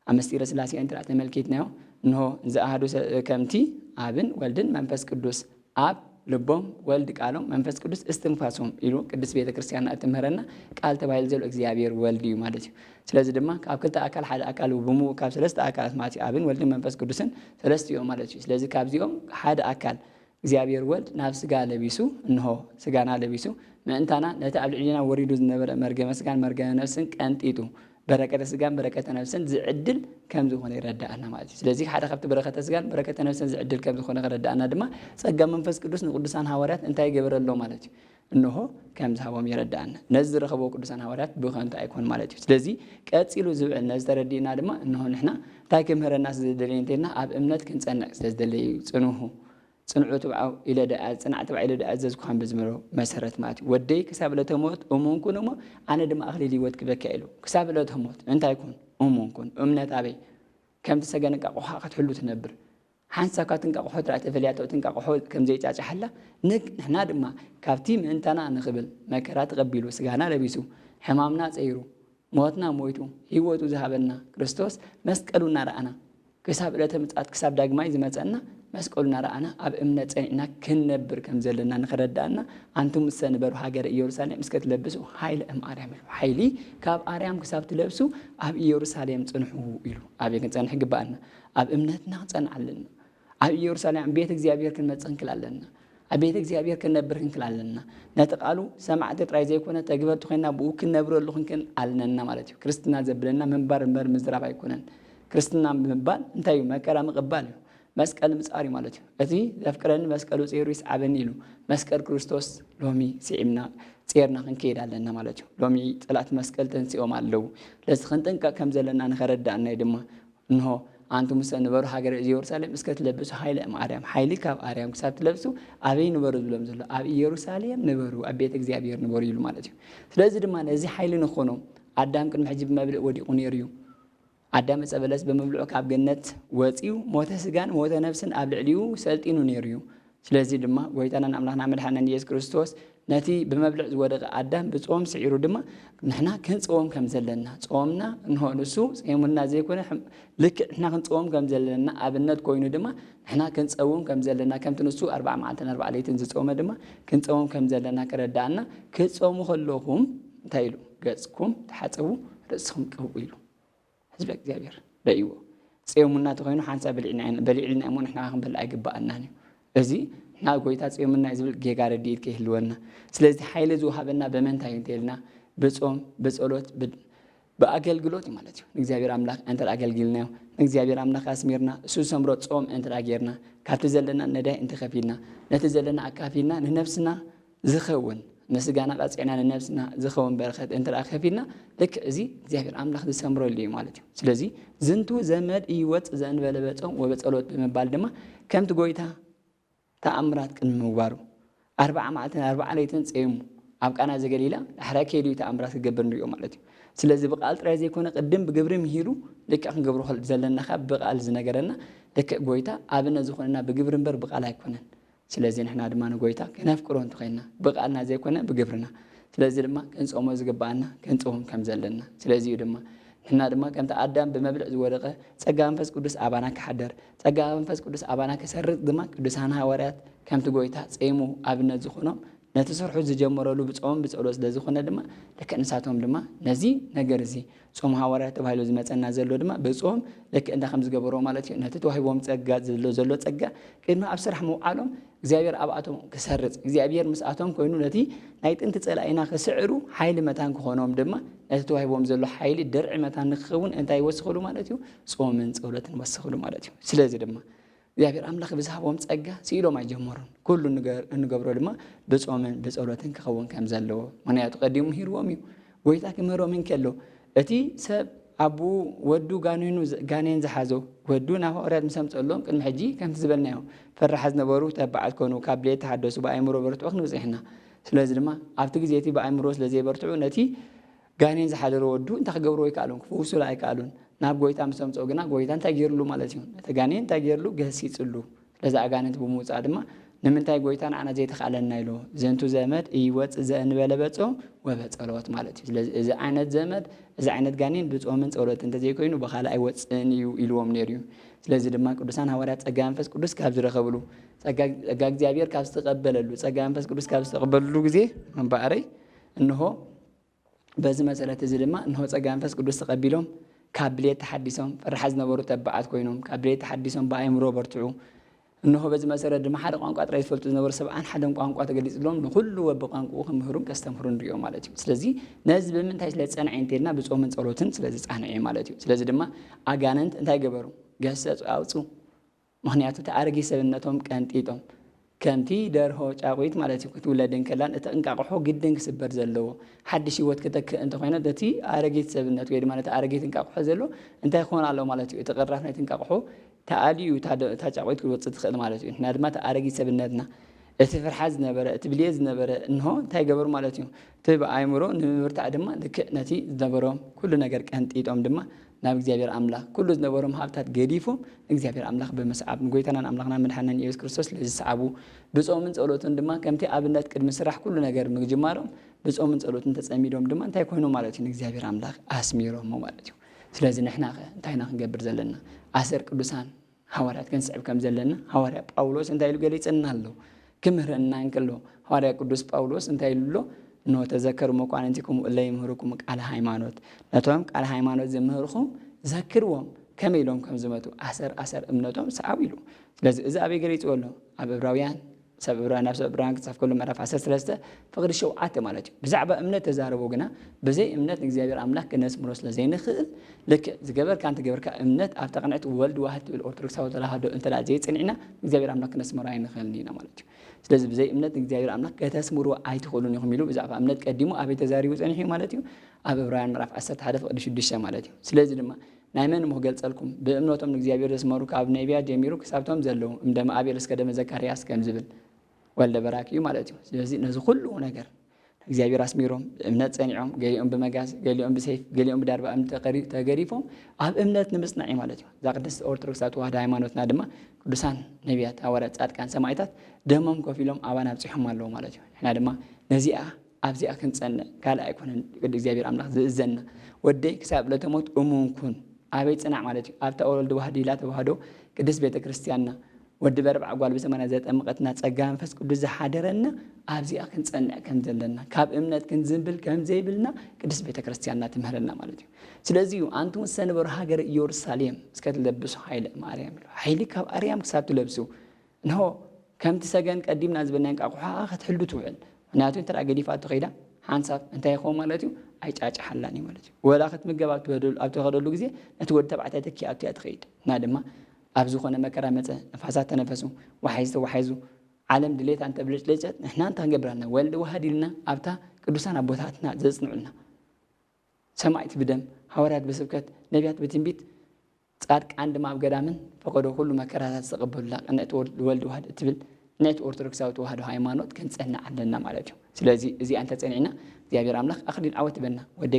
ኣብ ምስጢረ ሥላሴ እንተራ ተመልኪትናዮ እንሆ ዘአሃዱ ከምቲ አብን ወልድን መንፈስ ቅዱስ አብ ልቦም ወልድ ቃሎም መንፈስ ቅዱስ እስትንፋሶም ኢሉ ቅዱስ ቤተ ክርስቲያን እትምህረና ቃል ተባሂሉ ዘሎ እግዚአብሔር ወልድ እዩ ማለት እዩ። ስለዚ ድማ ካብ ክልተ አካል ሓደ አካል ብሙ ካብ ሰለስተ አካላት ማለት አብን ወልድን መንፈስ ቅዱስን ሰለስቲኦም ማለት እዩ። ስለዚ ካብዚኦም ሓደ አካል እግዚአብሔር ወልድ ናብ ስጋ ለቢሱ እንሆ ስጋና ለቢሱ ምእንታና ነቲ ኣብ ልዕሊና ወሪዱ ዝነበረ መርገመ ስጋን መርገመ ነፍስን ቀንጢጡ በረከተ ስጋን በረከተ ነፍስን ዝዕድል ከም ዝኾነ ይረዳእና ማለት እዩ። ስለዚ ሓደ ካብቲ በረከተ ስጋን በረከተ ነፍስን ዝዕድል ከም ዝኾነ ይረዳእና ድማ ጸጋ መንፈስ ቅዱስ ንቅዱሳን ሐዋርያት እንታይ ገበረሎ ማለት እዩ እንሆ ከም ዝሃቦም ይረዳእና። ነዚ ዝረኸቦ ቅዱሳን ሐዋርያት ብኸንቱ ኣይኮን ማለት እዩ። ስለዚ ቀፂሉ ዝብዕል ነዚ ተረዲእና ድማ እንሆ ንሕና እንታይ ክምህረና ዝደለየ እንተልና ኣብ እምነት ክንጸንዕ ስለዝደለየ ጽኑሑ ጽንዑ ትብዓው ኢለ ደኣ ጽናዕ ትብዓ ኢለ ደኣ ዘዝኩኻን ብዝምሮ መሰረት ማለት እዩ። ወደይ ክሳብ ዕለተ ሞት እሙን ኩን እሞ ኣነ ድማ ኣኽሊል ህይወት ክበካ ኢሉ ክሳብ ዕለተ ሞት እንታይ ኩን እሙን ኩን እምነት ኣበይ ከምቲ ሰገን እንቃቑሖ ክትሕሉ ትነብር ሓንሳካ ትንቃቑሖ ትራእ ተፈልያቶ ትንቃቑሖ ከም ዘይጫጫሓላ ንሕና ድማ ካብቲ ምእንታና ንኽብል መከራ ተቐቢሉ ስጋና ለቢሱ ሕማምና ፀይሩ ሞትና ሞይቱ ህይወቱ ዝሃበና ክርስቶስ መስቀሉ እናረኣና ክሳብ ዕለተ ምጽኣት ክሳብ ዳግማይ ዝመፀና መስቀሉ እናረኣና ኣብ እምነት ፀኒዕና ክንነብር ከም ዘለና ንኽረዳእና አንቱም ሰንበሩ ሃገረ ኢየሩሳሌም እስከ ትለብሱ ሃይለ እምአርያም ኢሉ ሃይሊ ካብ ኣርያም ክሳብ ትለብሱ ኣብ ኢየሩሳሌም ጽንሑ ኢሉ ኣበይ ክንጸንሕ ግባአና ኣብ እምነትና ክንጸንዕ ኣለና ኣብ ኢየሩሳሌም ቤተ እግዚአብሔር ክንመጽእ እንክል ኣለና ኣብ ቤተ እግዚአብሔር ክንነብር እንክል ኣለና ነቲ ቃሉ ሰማዕቲ ጥራይ ዘይኮነ ተግበርቲ ኮይና ብኡ ክንነብረሉ ክንክል ኣለና ማለት እዩ። ክርስትና ዘብለና ምንባር እምበር ምዝራብ ኣይኮነን። ክርስትና ብምባል እንታይ እዩ መከራ ምቕባል እዩ መስቀል ምጻሪ ማለት እዩ። እቲ ዘፍቅረኒ መስቀሉ ጼሩ ይስዓበኒ ኢሉ መስቀል ክርስቶስ ሎሚ ሲዒምና ጼርና ክንከይድ ኣለና ማለት እዩ። ሎሚ ጥላት መስቀል ተንሲኦም ኣለዉ ለዚ ክንጥንቀቕ ከም ዘለና ንኸረዳእና ድማ እንሆ አንቱም ሰንበሩ ሃገረ ኢየሩሳሌም እስከ ትለብሱ ሃይለ እምአርያም ሃይሊ ካብ ኣርያም ክሳብ ትለብሱ ኣበይ ንበሩ ዝብሎም ዘሎ ኣብ ኢየሩሳሌም ንበሩ ኣብ ቤተ እግዚአብሔር ንበሩ ኢሉ ማለት እዩ። ስለዚ ድማ ነዚ ሃይሊ ንኾኖም ኣዳም ቅድሚ ሕጂ ብመብልዕ ወዲቑ ነይሩ እዩ። ኣዳም ዕፀ በለስ ብምብልዑ ካብ ገነት ወፂኡ ሞተ ስጋን ሞተ ነፍስን ኣብ ልዕሊኡ ሰልጢኑ ነይሩ እዩ። ስለዚ ድማ ጎይታናን ኣምላኽና መድሓኒና ኢየሱስ ክርስቶስ ነቲ ብመብልዕ ዝወደቐ ኣዳም ብጾም ስዒሩ ድማ ንሕና ክንጽዎም ከም ዘለና ጾምና እንሆ ንሱ ጼሙና ዘይኮነ ልክዕ ንሕና ክንጽዎም ከም ዘለና ኣብነት ኮይኑ ድማ ንሕና ክንጸውም ከም ዘለና ከምቲ ንሱ 40 መዓልትን 40 ሌሊትን ዝጾመ ድማ ክንጸውም ከም ዘለና ክረዳእና ክጾሙ ከለኹም እንታይ ኢሉ ገጽኩም ተሓፀቡ ርእስኩም ቀውዑ ኢሉ ህዝቢ እግዚአብሔር ደይዎ ጼሙና ተኮይኑ ሓንሳ በሊዕልና እሞ ንሕና ክንበልዕ ኣይግባአናን እዩ። እዚ ንሕና ጎይታ ጼሙና ዝብል ጌጋ ረድኢት ከይህልወና ስለዚ ሓይሊ ዝውሃበና በመንታይ እንተኢልና ብጾም ብጸሎት ብኣገልግሎት ማለት እዩ። ንእግዚአብሔር ኣምላኽ እንተር ኣገልግልናዮ ንእግዚአብሔር ኣምላኽ ኣስሚርና እሱ ሰምሮ ጾም እንተር ጌርና ካብቲ ዘለና ነዳይ እንተኸፊልና ነቲ ዘለና ኣካፊልና ንነፍስና ዝኸውን ንስጋና ቃጽዕና ንነፍስና ዝኸውን በረኸት እንተር ኣኸፊልና ልክ እዚ እግዚአብሔር ኣምላኽ ዝሰምረሉ እዩ ማለት እዩ። ስለዚ ዝንቱ ዘመድ ይወፅ ዘእንበለ በጾም ወበጸሎት ብምባል ድማ ከምቲ ጎይታ ተኣምራት ቅድሚ ምግባሩ 40 መዓልትን 40 ሌሊትን ጼሙ ኣብ ቃና ዘገሊላ ዳሕራ ከይዱ ተኣምራት ክገብር ንሪኦ ማለት እዩ። ስለዚ ብቃል ጥራይ ዘይኮነ ቅድም ብግብሪ ምሂሩ ልክዕ ክንገብሮ ዘለናኻ ብቃል ዝነገረና ልክዕ ጎይታ ኣብነት ዝኾነና ብግብሪ እምበር ብቃል ኣይኮነን። ስለዚ ንሕና ድማ ንጎይታ ክነፍቅሮ እንተኾይና ብቃልና ዘይኮነ ብግብርና ስለዚ ድማ ክንጾሞ ዝግባአና ክንጾም ከም ዘለና ስለዚ ድማ ንሕና ድማ ከምቲ ኣዳም ብመብልዕ ዝወደቐ ጸጋ መንፈስ ቅዱስ ኣባና ክሓደር ጸጋ መንፈስ ቅዱስ ኣባና ክሰርጽ ድማ ቅዱሳን ሐዋርያት ከምቲ ጎይታ ጼሙ ኣብነት ዝኾኖም ነቲ ስርሑ ዝጀመረሉ ብጾም ብጸሎት ስለዝኾነ ድማ ልክዕ ንሳቶም ድማ ነዚ ነገር እዚ ጾም ሐዋርያት ተባሂሉ ዝመፀና ዘሎ ድማ ብጾም ልክዕ እንዳ ከም ዝገበሮ ማለት እዩ። ነቲ ተዋሂቦም ጸጋ ዘሎ ጸጋ ቅድሚ ኣብ ስራሕ ምውዓሎም እግዚአብሔር ኣብኣቶም ክሰርጽ እግዚአብሔር ምስኣቶም ኮይኑ ነቲ ናይ ጥንቲ ጸላኢና ክስዕሩ ሓይሊ መታን ክኾኖም ድማ ነቲ ተዋሂቦም ዘሎ ሓይሊ ደርዒ መታን ንክኸውን እንታይ ይወስኽሉ ማለት እዩ ጾምን ጸሎትን ወስኽሉ ማለት እዩ። ስለዚ ድማ እግዚአብሔር ኣምላኽ ብዝሃቦም ጸጋ ሲኢሎም ኣይጀመሩን ኩሉ እንገብሮ ድማ ብጾምን ብጸሎትን ክኸውን ከም ዘለዎ ምክንያቱ ቀዲሙ ሂርዎም እዩ ጎይታ ክምህሮም እንከሎ እቲ ሰብ ኣቡ ወዱ ጋኔን ዝሓዞ ወዱ ናብ ሐዋርያት ምስ ኣምፀሎም ቅድሚ ሕጂ ከምቲ ዝበልናዮ ፈራሓ ዝነበሩ ተባዓት ኮኑ ካብ ድሌት ተሓደሱ ብኣእምሮ በርትዑ ክንብፅሕና ስለዚ ድማ ኣብቲ ግዜ እቲ ብኣእምሮ ስለዘይበርትዑ ነቲ ጋኔን ዝሓደሮ ወዱ እንታይ ክገብሮ ይከኣሉን ክፍውሱሉ ኣይከኣሉን ናብ ጎይታ ምስ ኣምፀው ግና ጎይታ እንታይ ገይሩሉ ማለት እዩ ነቲ ጋኔን እንታይ ገይሩሉ ገሲፅሉ ስለዚ ኣጋንንት ብምውፃእ ድማ ንምንታይ ጎይታ ንዓና ዘይተኻለና ኢሉ ዝንቱ ዘመድ ይወፅእ ዘእንበለ በጾም ወበጸሎት ማለት እዩ። ስለዚ እዚ ዓይነት ዘመድ እዚ ዓይነት ጋኔን ብጾምን ጸሎትን እንተዘይኮይኑ ብኻልእ ኣይወፅእን እዩ ኢልዎም ነይሩ እዩ። ስለዚ ድማ ቅዱሳን ሐዋርያት ጸጋ መንፈስ ቅዱስ ካብ ዝረኸብሉ ጸጋ እግዚአብሔር ካብ ዝተቐበለሉ ጸጋ መንፈስ ቅዱስ ካብ ዝተቐበለሉ ግዜ መንባዕረይ እንሆ በዚ መሰረት እዚ ድማ እንሆ ጸጋ መንፈስ ቅዱስ ተቐቢሎም ካብ ብሌት ተሓዲሶም ፍርሓ ዝነበሩ ተባዓት ኮይኖም ካብ ብሌት ተሓዲሶም ብኣእምሮ በርትዑ እንሆ በዚህ መሰረት ድማ ሓደ ቋንቋ ጥራይ ዝፈልጡ ዝነበሩ ሰብኣን ሓደን ቋንቋ ተገሊጽሎም ንኹሉ ወብቋንቋኡ ክምህሩን ከስተምህሩ ንሪኦም ማለት እዩ ስለዚ ነዚ ብምንታይ ስለ ዝጸንዐ እንተልና ብጾምን ጸሎትን ስለዚ ጻንዐ ማለት እዩ ስለዚ ድማ ኣጋንንት እንታይ ገበሩ ገሰጹ ኣውፁ ምክንያቱ ተኣረጊ ሰብነቶም ቀንጢጦም ከምቲ ደርሆ ጫቑት ማለት እዩ ክትውለድን ከላን እቲ እንቃቑሖ ግድን ክስበር ዘለዎ ሓድሽ ህይወት ከተክእ እንተኮይነ እቲ ኣረጊት ሰብነት ወይ ድማ እቲ ኣረጊት እንቃቑሖ ዘሎ እንታይ ክኾን ኣሎ ማለት እዩ እቲ ቅራፍ ናይቲ እንቃቑሖ ተኣልዩ እታ ጫቑት ክወፅእ ትኽእል ማለት እዩ ንሕና ድማ እቲ ኣረጊት ሰብነትና እቲ ፍርሓት ዝነበረ እቲ ብልየ ዝነበረ እንሆ እንታይ ገበሩ ማለት እዩ እቲ ብኣእምሮ ንምብርታዕ ድማ ልክዕ ነቲ ዝነበሮም ኩሉ ነገር ቀንጢጦም ድማ ናብ እግዚአብሔር አምላክ ኩሉ ዝነበሮም ሃብታት ገዲፎም እግዚአብሔር አምላክ በመስዓብ ንጎይታናን አምላክና መድኃኒታችን ኢየሱስ ክርስቶስ ለዝሰዓቡ ብጾምን ጸሎትን ድማ ከምቲ ኣብነት ቅድሚ ስራሕ ኩሉ ነገር ምግጅማሮም ብጾምን ጸሎትን ተጸሚዶም ድማ እንታይ ኮይኑ ማለት እዩ እግዚአብሔር አምላክ አስሚሮም ማለት እዩ ስለዚህ ንሕና እንታይና ክንገብር ዘለና አሰር ቅዱሳን ሐዋርያት ክንስዕብ ከም ዘለና ሐዋርያ ጳውሎስ እንታይ ኢሉ ገሊጽና ኣሎ ክምህረና እንከሎ ሐዋርያ ቅዱስ ጳውሎስ እንታይ ኢሉ ኖ ተዘከሩ መኳንንቲኩም እለይ ምህሩኩም ቃል ሃይማኖት ነቶም ቃል ሃይማኖት ዘምህርኩም ዘክርዎም ከመይሎም ከም ዝመቱ አሰር እምነቶም ሰዓብ ኢሉ ስለዚህ እዚ አበይ ገሊጽ ወሎ ኣብ ዕብራውያን ሰብ ዕብራውያን ናብ ሰብ ዕብራውያን ክጻፍ ከሎ ምዕራፍ 13 ፍቅሪ 7 ማለት እዩ ብዛዕባ እምነት ተዛረቦ ግና በዘይ እምነት እግዚአብሔር አምላክ ከነስምሮ ስለዘይንኽእል ልክ ዝገበርካ አንተ ገበርካ እምነት ኣብ ተቀንዕት ወልድ ዋህድ ብል ኦርቶዶክሳዊ ተላሃዶ እንተላ ዘይጽንዕና እግዚአብሔር አምላክ ከነስምሮ አይንኽእልኒና ማለት እዩ ስለዚህ በዘይ እምነት እግዚአብሔር አምላክ ከተስምሮ አይትኽእሉን ይኹም ኢሉ ብዛዕባ እምነት ቀዲሙ አበይ ተዛሪቡ ጸኒሑ ማለት እዩ ኣብ ዕብራውያን ምዕራፍ 11 ፍቅሪ 6 ማለት እዩ ስለዚህ ድማ ናይ መን ሞገልጸልኩም በእምነቶም እግዚአብሔር ዘስመሩ ካብ ነቢያት ጀሚሩ ክሳብቶም ዘለው እንደማ አቤል እስከ ደመ ዘካርያስ ከም ዝብል ወልደ በራክዩ ማለት እዩ ስለዚህ ነዚ ሁሉ ነገር እግዚአብሔር አስሚሮም እምነት ጸኒዖም ገሊኦም በመጋዝ ገሊኦም በሰይፍ ገሊኦም በዳርባ እምነት ተገሪፎም ኣብ እምነት ንምጽናዕ ማለት እዩ ዛ ቅድስት ኦርቶዶክሳዊት ተዋህዶ ሃይማኖትና ድማ ቅዱሳን ነቢያት ሐዋርያት ጻድቃን ሰማዕታት ደሞም ከፊሎም ኣባን ኣብጽሖም ኣለዎ ማለት እዩ ንሕና ድማ ነዚኣ ኣብዚኣ ክንጸንዕ ካልእ ኣይኮነን ቅዱስ እግዚአብሔር አምላክ ዝእዘና ወደይ ክሳብ ለተሞት እሙንኩን ኣበይ ጽናዕ ማለት እዩ ኣብታ ወልድ ዋህድ ኢላ ተዋህዶ ቅድስት ቤተ ክርስቲያንና ወዲ በርባዕ ጓል በሰማንያ ዘጠመቀትና ጸጋ መንፈስ ቅዱስ ዝሓደረና ኣብዚኣ ክንጸንዕ ከም ዘለና ካብ እምነት ክንዝንብል ከም ዘይብልና ቅድስት ቤተ ክርስቲያንና ትምህረና ማለት እዩ ስለዚህ አንቱ ሰንበሩ ሃገር ኢየሩሳሌም እስከትለብሱ ኃይለ ማርያም ኃይሊ ካብ አርያም ክሳብ ትለብሱ እንሆ ከምቲ ሰገን ቀዲምና ዝበልና እንቃቑሖ ክትሕልዱ ትውዕል ምክንያቱ እንተራ ገዲፋት ትኸይዳ ሓንሳብ እንታይ ይኸውን ማለት እዩ ኣይጫጭሓላኒ ማለት እዩ ወላ ክትምገብ ኣብ ትኸደሉ ግዜ ነቲ ወዲ ተባዕታይ ተኪኣ ኣብቲያ ትኸይድ እና ድማ ኣብ ዝኾነ መከራ መፀ ነፋሳት ተነፈሱ ወሓይዝ ተዋሓይዙ ዓለም ድሌት አንተ ብልጭልጨት ንሕና እንታ ክንገብራልና ወልዲ ዋህድ ኢልና ኣብታ ቅዱሳን ኣቦታትና ዘጽንዑልና ሰማዕት ብደም ሐዋርያት በስብከት ነቢያት በትንቢት ጻድቃን ድማ ኣብ ገዳምን ፈቀዶ ሁሉ መከራታት ተቀበሉላ ቅንዕት ወልዲ ዋህድ እትብል ንዕት ኦርቶዶክሳዊ ተዋህዶ ሃይማኖት ክንጸንዕ ኣለና ማለት እዩ ስለዚህ እዚ አንተ ጸኒዕና እግዚአብሔር አምላክ አክሊል ዓወት በና ወደ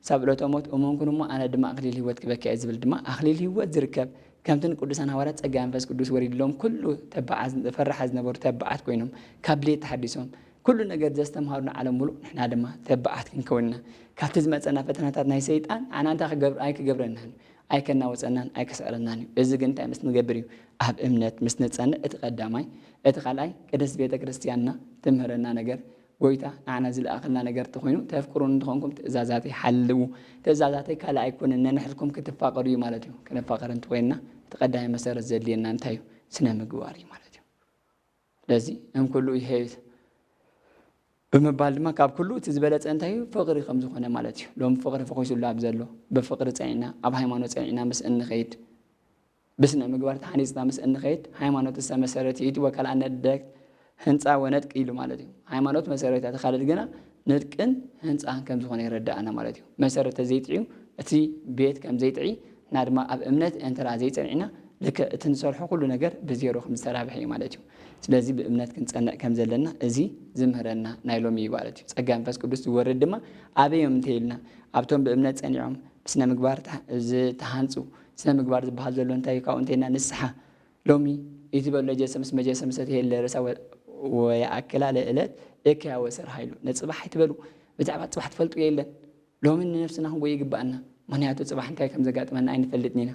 ክሳብ ለተሞት እሙንኩን እሞ ኣነ ድማ አክሊል ህይወት ክበክዕ ዝብል ድማ አክሊል ህይወት ዝርከብ ከምትን ቅዱሳን ሐዋርያት ጸጋ መንፈስ ቅዱስ ወሪድሎም ኩሉ ተባዓዝ ፈራሓ ዝነበሩ ተባዓት ኮይኖም ካብ ድሌት ተሓዲሶም ኩሉ ነገር ዘስተምሃሩና ዓለም ሙሉእ ንሕና ድማ ተባዓት ክንከውንና ካብቲ ዝመፀና ፈተናታት ናይ ሰይጣን ኣናንታ ኣይክገብረናን ኣይከናወፀናን ኣይክስዕረናን እዩ እዚ ግን እንታይ ምስ ንገብር እዩ ኣብ እምነት ምስ ንጸንዕ እቲ ቀዳማይ እቲ ካልኣይ ቅድስት ቤተ ክርስቲያንና ትምህረና ነገር ጎይታ ንዓና ዝለኣኸልና ነገር ተኮይኑ ተፍቅሩን እንትኾንኩም ትእዛዛተይ ሓልው ትእዛዛተይ ካልእ ኣይኮነን ነንሕልኩም ክትፋቀሩ እዩ ማለት እዩ ክነፋቀር እንትኮይንና እቲ ቀዳማይ መሰረት ዘድልየና እንታይ እዩ ስነ ምግባር እዩ ማለት እዩ ስለዚ እምኩሉ ይሄድ ብምባል ድማ ካብ ኩሉ እቲ ዝበለፀ እንታይ እዩ ፍቅሪ ከም ዝኾነ ማለት እዩ ሎም ፍቅሪ ፈኺሱሉ ኣብ ዘሎ ብፍቅሪ ጸኒዕና ኣብ ሃይማኖት ጸኒዕና ምስ እንኸይድ ብስነ ምግባር ተሓኒፅና ምስ እንኸይድ ሃይማኖት መሰረት እዩ ወካልኣነት ደግ ህንፃ ወነጥቅ ኢሉ ማለት እዩ ሃይማኖት መሰረታት ተኻልል ግና ንጥቅን ህንፃን ከም ዝኾነ ይረዳእና ማለት እዩ መሰረተ ዘይጥዕዩ እቲ ቤት ከም ዘይጥዒ እና ድማ ኣብ እምነት እንተራ ዘይጸኒዕና ልክ እቲ ንሰርሖ ኩሉ ነገር ብዜሮ ከም ዝተራብሐ እዩ ማለት እዩ ስለዚህ ብእምነት ክንጸንዕ ከም ዘለና እዚ ዝምህረና ናይ ሎሚ እዩ ማለት እዩ ጸጋ መንፈስ ቅዱስ ዝወርድ ድማ ኣበዮም እንተይልና ኣብቶም ብእምነት ጸኒዖም ብስነ ምግባር ዝተሃንፁ ስነ ምግባር ዝበሃል ዘሎ እንታይ ካብኡ እንተይልና ንስሓ ሎሚ ይትበሎ ጀሰምስ መጀሰምሰት ይሄ ለረሳ ወያኣክላ ለዕለት እከያ ወሰር ሃይሉ ነጽባሕ ይትበሉ ብዛዕባ ጽባሕ ትፈልጡ የለን ሎሚ ንነፍስና ክንጎይ ይግባአና ምክንያቱ ጽባሕ እንታይ ከም ዘጋጥመና ኣይንፈልጥኒና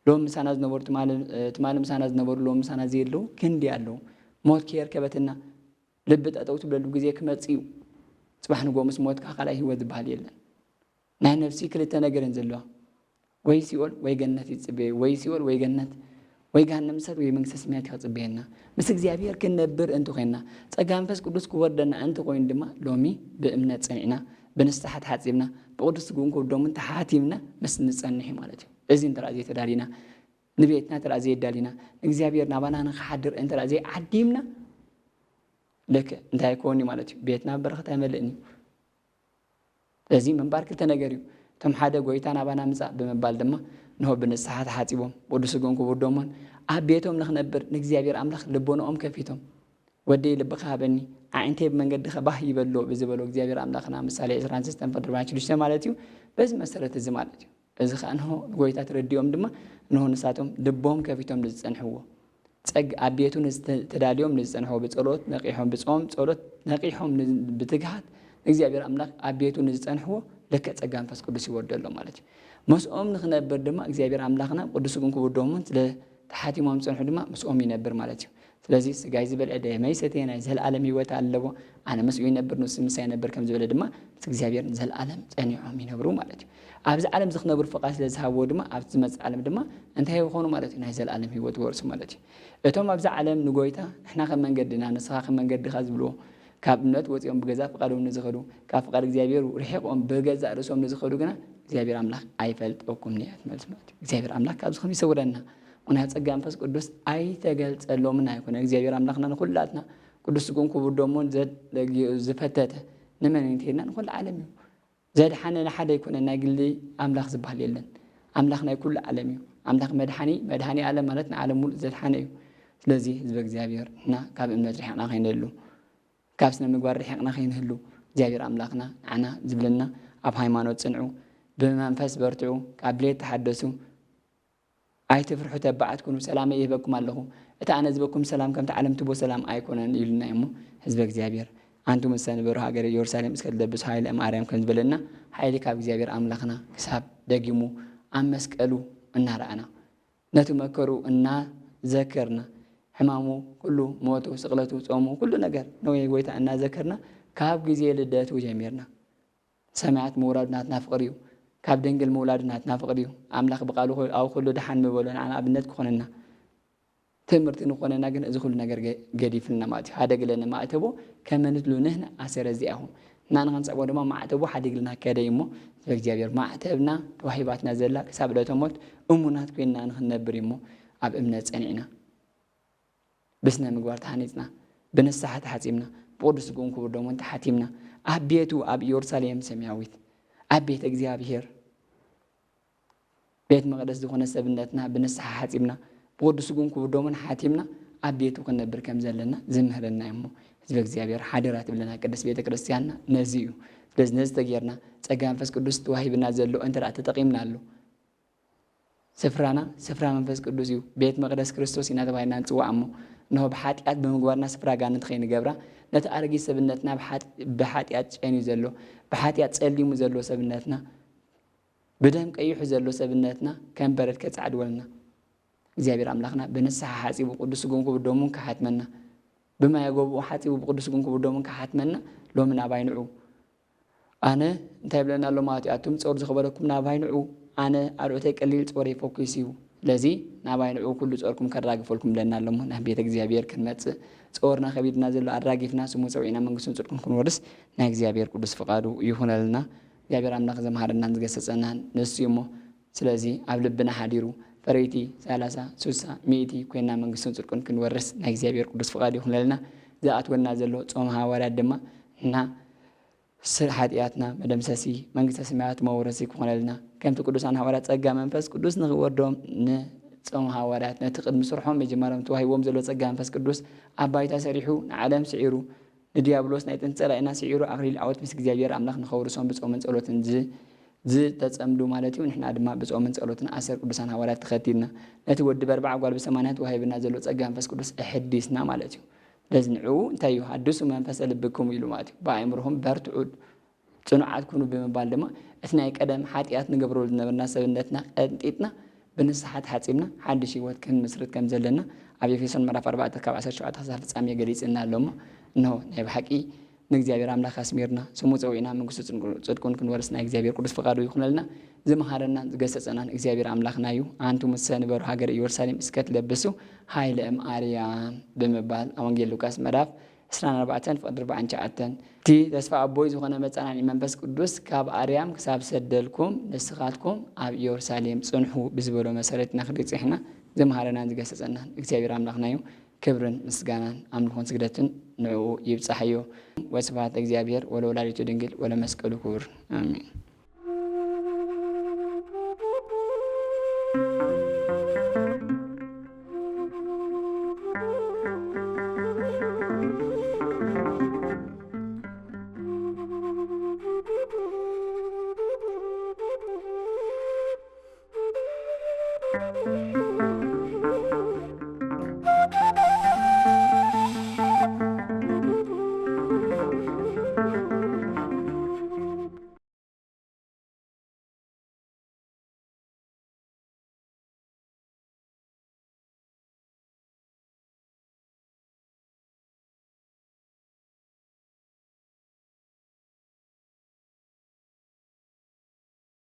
ሎም ምሳና ዝነበሩ ትማሊ ምሳና ዝነበሩ ሎም ምሳና ዘየለው ክንዲ ኣለው ሞት ከየርከበትና ልቢ ጠጠው ትብለሉ ግዜ ክመጽ እዩ ጽባሕ ንጎምስ ሞትካ ካልኣይ ህይወት ዝበሃል የለን ናይ ነፍሲ ክልተ ነገርን ዘለዋ ወይ ሲኦል ወይ ገነት ይጽበዩ ወይ ሲኦል ወይ ገነት ወይ ገሃነም እሳት ወይ መንግስተ ሰማያት ይኸጽበየና ምስ እግዚአብሔር ክንነብር እንተ ኮይና ጸጋ መንፈስ ቅዱስ ክወርደና እንተ ኮይን ድማ ሎሚ ብእምነት ጸኒዕና ብንስሐ ተሓጺብና ብቅዱስ ስጉን ክወዶምን ተሓቲምና ምስ ንጸንሕ ማለት እዩ እዚ እንተራእየ ተዳሊና ንቤትና ተራእየ ዳሊና እግዚአብሔር ናባና ንኽሓድር እንተራእየ ዓዲምና ለከ እንታይ ኮኒ ማለት እዩ ቤትና በረኸታ ይመልእኒ እዚ መንባር ክልተ ነገር እዩ ቶም ሓደ ጎይታ ናባና ምጻእ ብምባል ድማ ነው ብንስሐ ተሓጺቦም ቅዱስ ስጉን ክወዶምን ኣብ ቤቶም ንኽነብር ንእግዚአብሔር ኣምላኽ ልቦናኦም ከፊቶም ወደይ ልብኻ ሃበኒ ዓይንተይ ብመንገድኻ ባህ ይበሎ ብዝበሎ እግዚአብሔር ኣምላኽና ምሳሌ 26 ማለት እዩ በዚ መሰረት እዚ ማለት እዩ እዚ ከዓ ነው ጎይታ ትረዲኦም ድማ ነው ንሳቶም ልቦም ከፊቶም ንዝጸንሕዎ ጸግ ኣብ ቤቱ ተዳልዮም ንዝጸንሕዎ ብጸሎት ነቂሖም ብጾም ጸሎት ነቂሖም ብትግሃት እግዚአብሔር ኣምላኽ ኣብ ቤቱ ንዝጸንሕዎ ለከ ጸጋ መንፈስ ቅዱስ ይወርደሎ ማለት እዩ መስኦም ንኽነብር ድማ እግዚአብሔር ኣምላኽና ቅዱስ ስጉን ክወዶምን ስለ ተሓቲሞም ጸንሑ ድማ መስኦም ይነብር ማለት እዩ ስለዚ ስጋይ ዝበልዐ ደመይ ሰተየ ናይ ዘለዓለም ህይወት ኣለዎ ኣነ መስኡ ይነብር ንሱ ምሳይ ነብር ከም ዝበለ ድማ እግዚአብሔር ዘለዓለም ጸኒዖም ይነብሩ ማለት እዩ ኣብዚ ዓለም ዝኽነብሩ ፍቓድ ስለ ዝሃብዎ ድማ ኣብ ዝመጽእ ዓለም ድማ እንታይ ይኾኑ ማለት እዩ ናይ ዘለዓለም ህይወት ይወርሱ ማለት እዩ እቶም ኣብዚ ዓለም ንጎይታ ንሕና ከም መንገድና ንስኻ ከም መንገድኻ ዝብልዎ ካብ እምነት ወፂኦም በገዛ ፍቃዶም ንዝኸዱ ካብ ፍቃድ እግዚአብሔር ርሒቆም በገዛ ርእሶም ንዝኸዱ ግና እግዚአብሔር ኣምላኽ ኣይፈልጠኩም ንያት መልስ ማለት እዩ እግዚአብሔር ኣምላኽ ካብ ዝኸም ይሰውረና ምክንያቱ ጸጋ መንፈስ ቅዱስ ኣይተገልጸሎምን ኣይኮነ እግዚአብሔር ኣምላኽና ንኹላትና ቅዱስ ስጉን ክውዶምን ዝፈተተ ንመን እንተይና ንኹሉ ዓለም እዩ ዘድሓነ ንሓደ ይኮነ ናይ ግሊ ኣምላኽ ዝበሃል የለን ኣምላኽ ናይ ኩሉ ዓለም እዩ ኣምላኽ መድሓኒ ዓለም ማለት ንዓለም ሙሉእ ዘድሓነ እዩ ስለዚ ህዝቢ እግዚአብሔር እና ካብ እምነት ርሒቕና ከይንህሉ ካብ ስነ ምግባር ርሒቕና ከይንህሉ እግዚአብሔር ኣምላኽና ንዓና ዝብለና ኣብ ሃይማኖት ጽንዑ ብመንፈስ በርትዑ ካብ ብሌት ተሓደሱ ኣይትፍርሑ ተባዓት ኩኑ ሰላም ይህበኩም ኣለኹ እቲ ኣነ ዝበኩም ሰላም ከምቲ ዓለም ትቦ ሰላም ኣይኮነን ኢሉና እሞ ህዝቢ እግዚአብሔር ኣንቱ ምስ ሰነበሩ ሃገር ኢየሩሳሌም እስከ ትለብሱ ሃይለ ማርያም ከም ዝበለና ሃይሊ ካብ እግዚአብሔር ኣምላኽና ክሳብ ደጊሙ ኣብ መስቀሉ እናረኣና ነቲ መከሩ እናዘከርና ሕማሙ ኩሉ ሞቱ ስቕለቱ ጾሙ ኩሉ ነገር ነወይ ጎይታ እናዘከርና ካብ ግዜ ልደቱ ጀሚርና ሰማያት ምውራዱ ናትናፍቅር እዩ ካብ ደንግል ምውላዱ ናትናፍቅር እዩ ኣምላኽ ብቃሉ ኣብ ኩሉ ድሓን ምበሎ ንዓና ኣብነት ክኾነና ትምህርቲ ንኾነና ግን እዚ ኩሉ ነገር ገዲፍልና ማለት እዩ ሓደ ግለና ማዕተቦ ከመንትሉ ንህና ኣሰረ እዚኣኹም እና ንኸንፀቦ ድማ ማዕተቦ ሓዲግልና ከደ እሞ እግዚአብሔር ማዕተብና ተዋሂባትና ዘላ ክሳብ ዕለተ ሞት እሙናት ኮይንና ንኽንነብር እሞ ኣብ እምነት ጸኒዕና ብስነ ምግባር ተሃኒጽና ብንስሐ ተሓጺብና ብቅዱስ ስጉን ክውዶምን ተሓቲምና ኣብ ቤቱ ኣብ ኢየሩሳሌም ሰማያዊት ኣብ ቤተ እግዚአብሔር ቤት መቅደስ ዝኾነ ሰብነትና ብንስሐ ሓጺብና ብቅዱስ ስጉን ክውዶምን ሓቲምና ኣብ ቤቱ ክንነብር ከም ዘለና ዝምህረና እሞ ህዝቢ እግዚአብሔር ሓደራ ትብለና ቅድስት ቤተ ክርስቲያንና ነዚ እዩ ስለዚ ነዚ ተጌርና ጸጋ መንፈስ ቅዱስ ተዋሂብና ዘሎ እንተደኣ ተጠቂምና ኣሎ ስፍራና ስፍራ መንፈስ ቅዱስ እዩ ቤት መቅደስ ክርስቶስ ኢና ተባሂልና ንጽዋዕ እሞ ነው ብሓጢአት ብምግባርና ስፍራ ጋንት ከይንገብራ ነቲ ኣረጊት ሰብነትና ብሓጢአት ጨንዩ ዘሎ ብሓጢአት ጸሊሙ ዘሎ ሰብነትና ብደም ቀይሑ ዘሎ ሰብነትና ከም በረድ ከጻዕድወልና እግዚአብሔር ኣምላኽና ብንስሐ ሓጺቡ ቅዱስ ስጉን ክውዶምን ከሓትመና ብማይ ጎብኡ ሓጺቡ ብቅዱስ ስጉን ክውዶምን ከሓትመና ሎሚ ናባይ ንዑ ኣነ እንታይ ብለና ኣሎ ማለት እዩ ኣቱም ጾር ዝኸበረኩም ናባይ ንዑ ኣነ ኣርዑተይ ቀሊል ጾር ይፎኩስ እዩ ለዚ ናባይ ንዑ ኩሉ ጾርኩም ከራግፈልኩም ብለና ኣሎሞ ናብ ቤተ እግዚአብሔር ክንመጽእ ጾርና ከቢድና ዘሎ ኣራጊፍና ስሙ ፀውዒና መንግስቱን ጽድቁን ክንወርስ ናይ እግዚአብሔር ቅዱስ ፍቃዱ ይኹነልና እግዚአብሔር ኣምላኽ ዘምሃረናን ዝገሰጸናን ንሱ እሞ ስለዚ ኣብ ልብና ሓዲሩ ፈረይቲ 30 60 100 ኮይና መንግስቱን ጽድቁን ክንወርስ ናይ እግዚአብሔር ቅዱስ ፍቃዱ ይኹነልና ዝኣትወና ዘሎ ጾም ሃዋርያት ድማ እና ሓጢአትና መደምሰሲ መንግስተ ሰማያት መውረሲ ክኾነልና ከምቲ ቅዱሳን ሃዋርያት ጸጋ መንፈስ ቅዱስ ንኽወርዶም ንጾም ሃዋርያት ነቲ ቅድሚ ስርሖም መጀመርያም ተዋሂቦም ዘሎ ጸጋ መንፈስ ቅዱስ ኣብ ባይታ ሰሪሑ ንዓለም ስዒሩ ንዲያብሎስ ናይ ጥንቲ ጸላኢና ስዒሩ ኣክሊል ዓወት ምስ እግዚአብሔር ኣምላኽ ንኸውርሶም ብጾምን ጸሎትን ዝተጸምዱ ማለት እዩ ንሕና ድማ ብጾምን ጸሎትን ኣሰር ቅዱሳን ሃዋርያት ተኸቲልና ነቲ ወዲ በርባዕ ጓል ብሰማንያ ተዋሂብና ዘሎ ጸጋ መንፈስ ቅዱስ እሕዲስና ማለት እዩ ለዚ ንዑ እንታይ እዩ ሓድሱ መንፈሰ ልብኩም ኢሉ ማለት እዩ ብኣእምሮኹም በርትዑ ጽኑዓት ኩኑ ብምባል ድማ እቲ ናይ ቀደም ሓጢአት ንገብረሉ ዝነበርና ሰብነትና ቀንጢጥና ብንስሐ ተሓጺብና ሓድሽ ህይወት ክንምስርት ከም ዘለና ኣብ ኤፌሶን ምዕራፍ 4 ካብ 17 ክሳብ ፍጻሜ ገሊጽና ኣሎ እሞ እነሆ ናይ ብሓቂ ንእግዚአብሔር አምላክ አስሜርና ስሙ ፀዊና መንግስቱ ጽድቁን ክንወርስና እግዚአብሔር ቅዱስ ፈቃዱ ይኹነልና ዝመሃረና ዝገሰጸናን እግዚአብሔር አምላክና እዩ። አንቱ ምሰንበሩ ሀገር ኢየሩሳሌም እስከትለብሱ ኃይለ እምአርያም በመባል ወንጌል ሉቃስ ምዕራፍ 24 ፍቅዲ 49 እቲ ተስፋ አቦይ ዝኾነ መጻናኒ መንፈስ ቅዱስ ካብ አርያም ክሳብ ሰደልኩም ንስኻትኩም ኣብ ኢየሩሳሌም ጽንሑ ብዝበሎ መሰረት ንኽድጽሕና ዝመሃረናን ዝገሰጸናን እግዚአብሔር አምላክና እዩ። ክብርን ምስጋናን አምልኾን ስግደትን ንዕኡ ይብጻሕዮ። ወስብሐት ለእግዚአብሔር ወለወላዲቱ ድንግል ወለመስቀሉ ክቡር አሜን።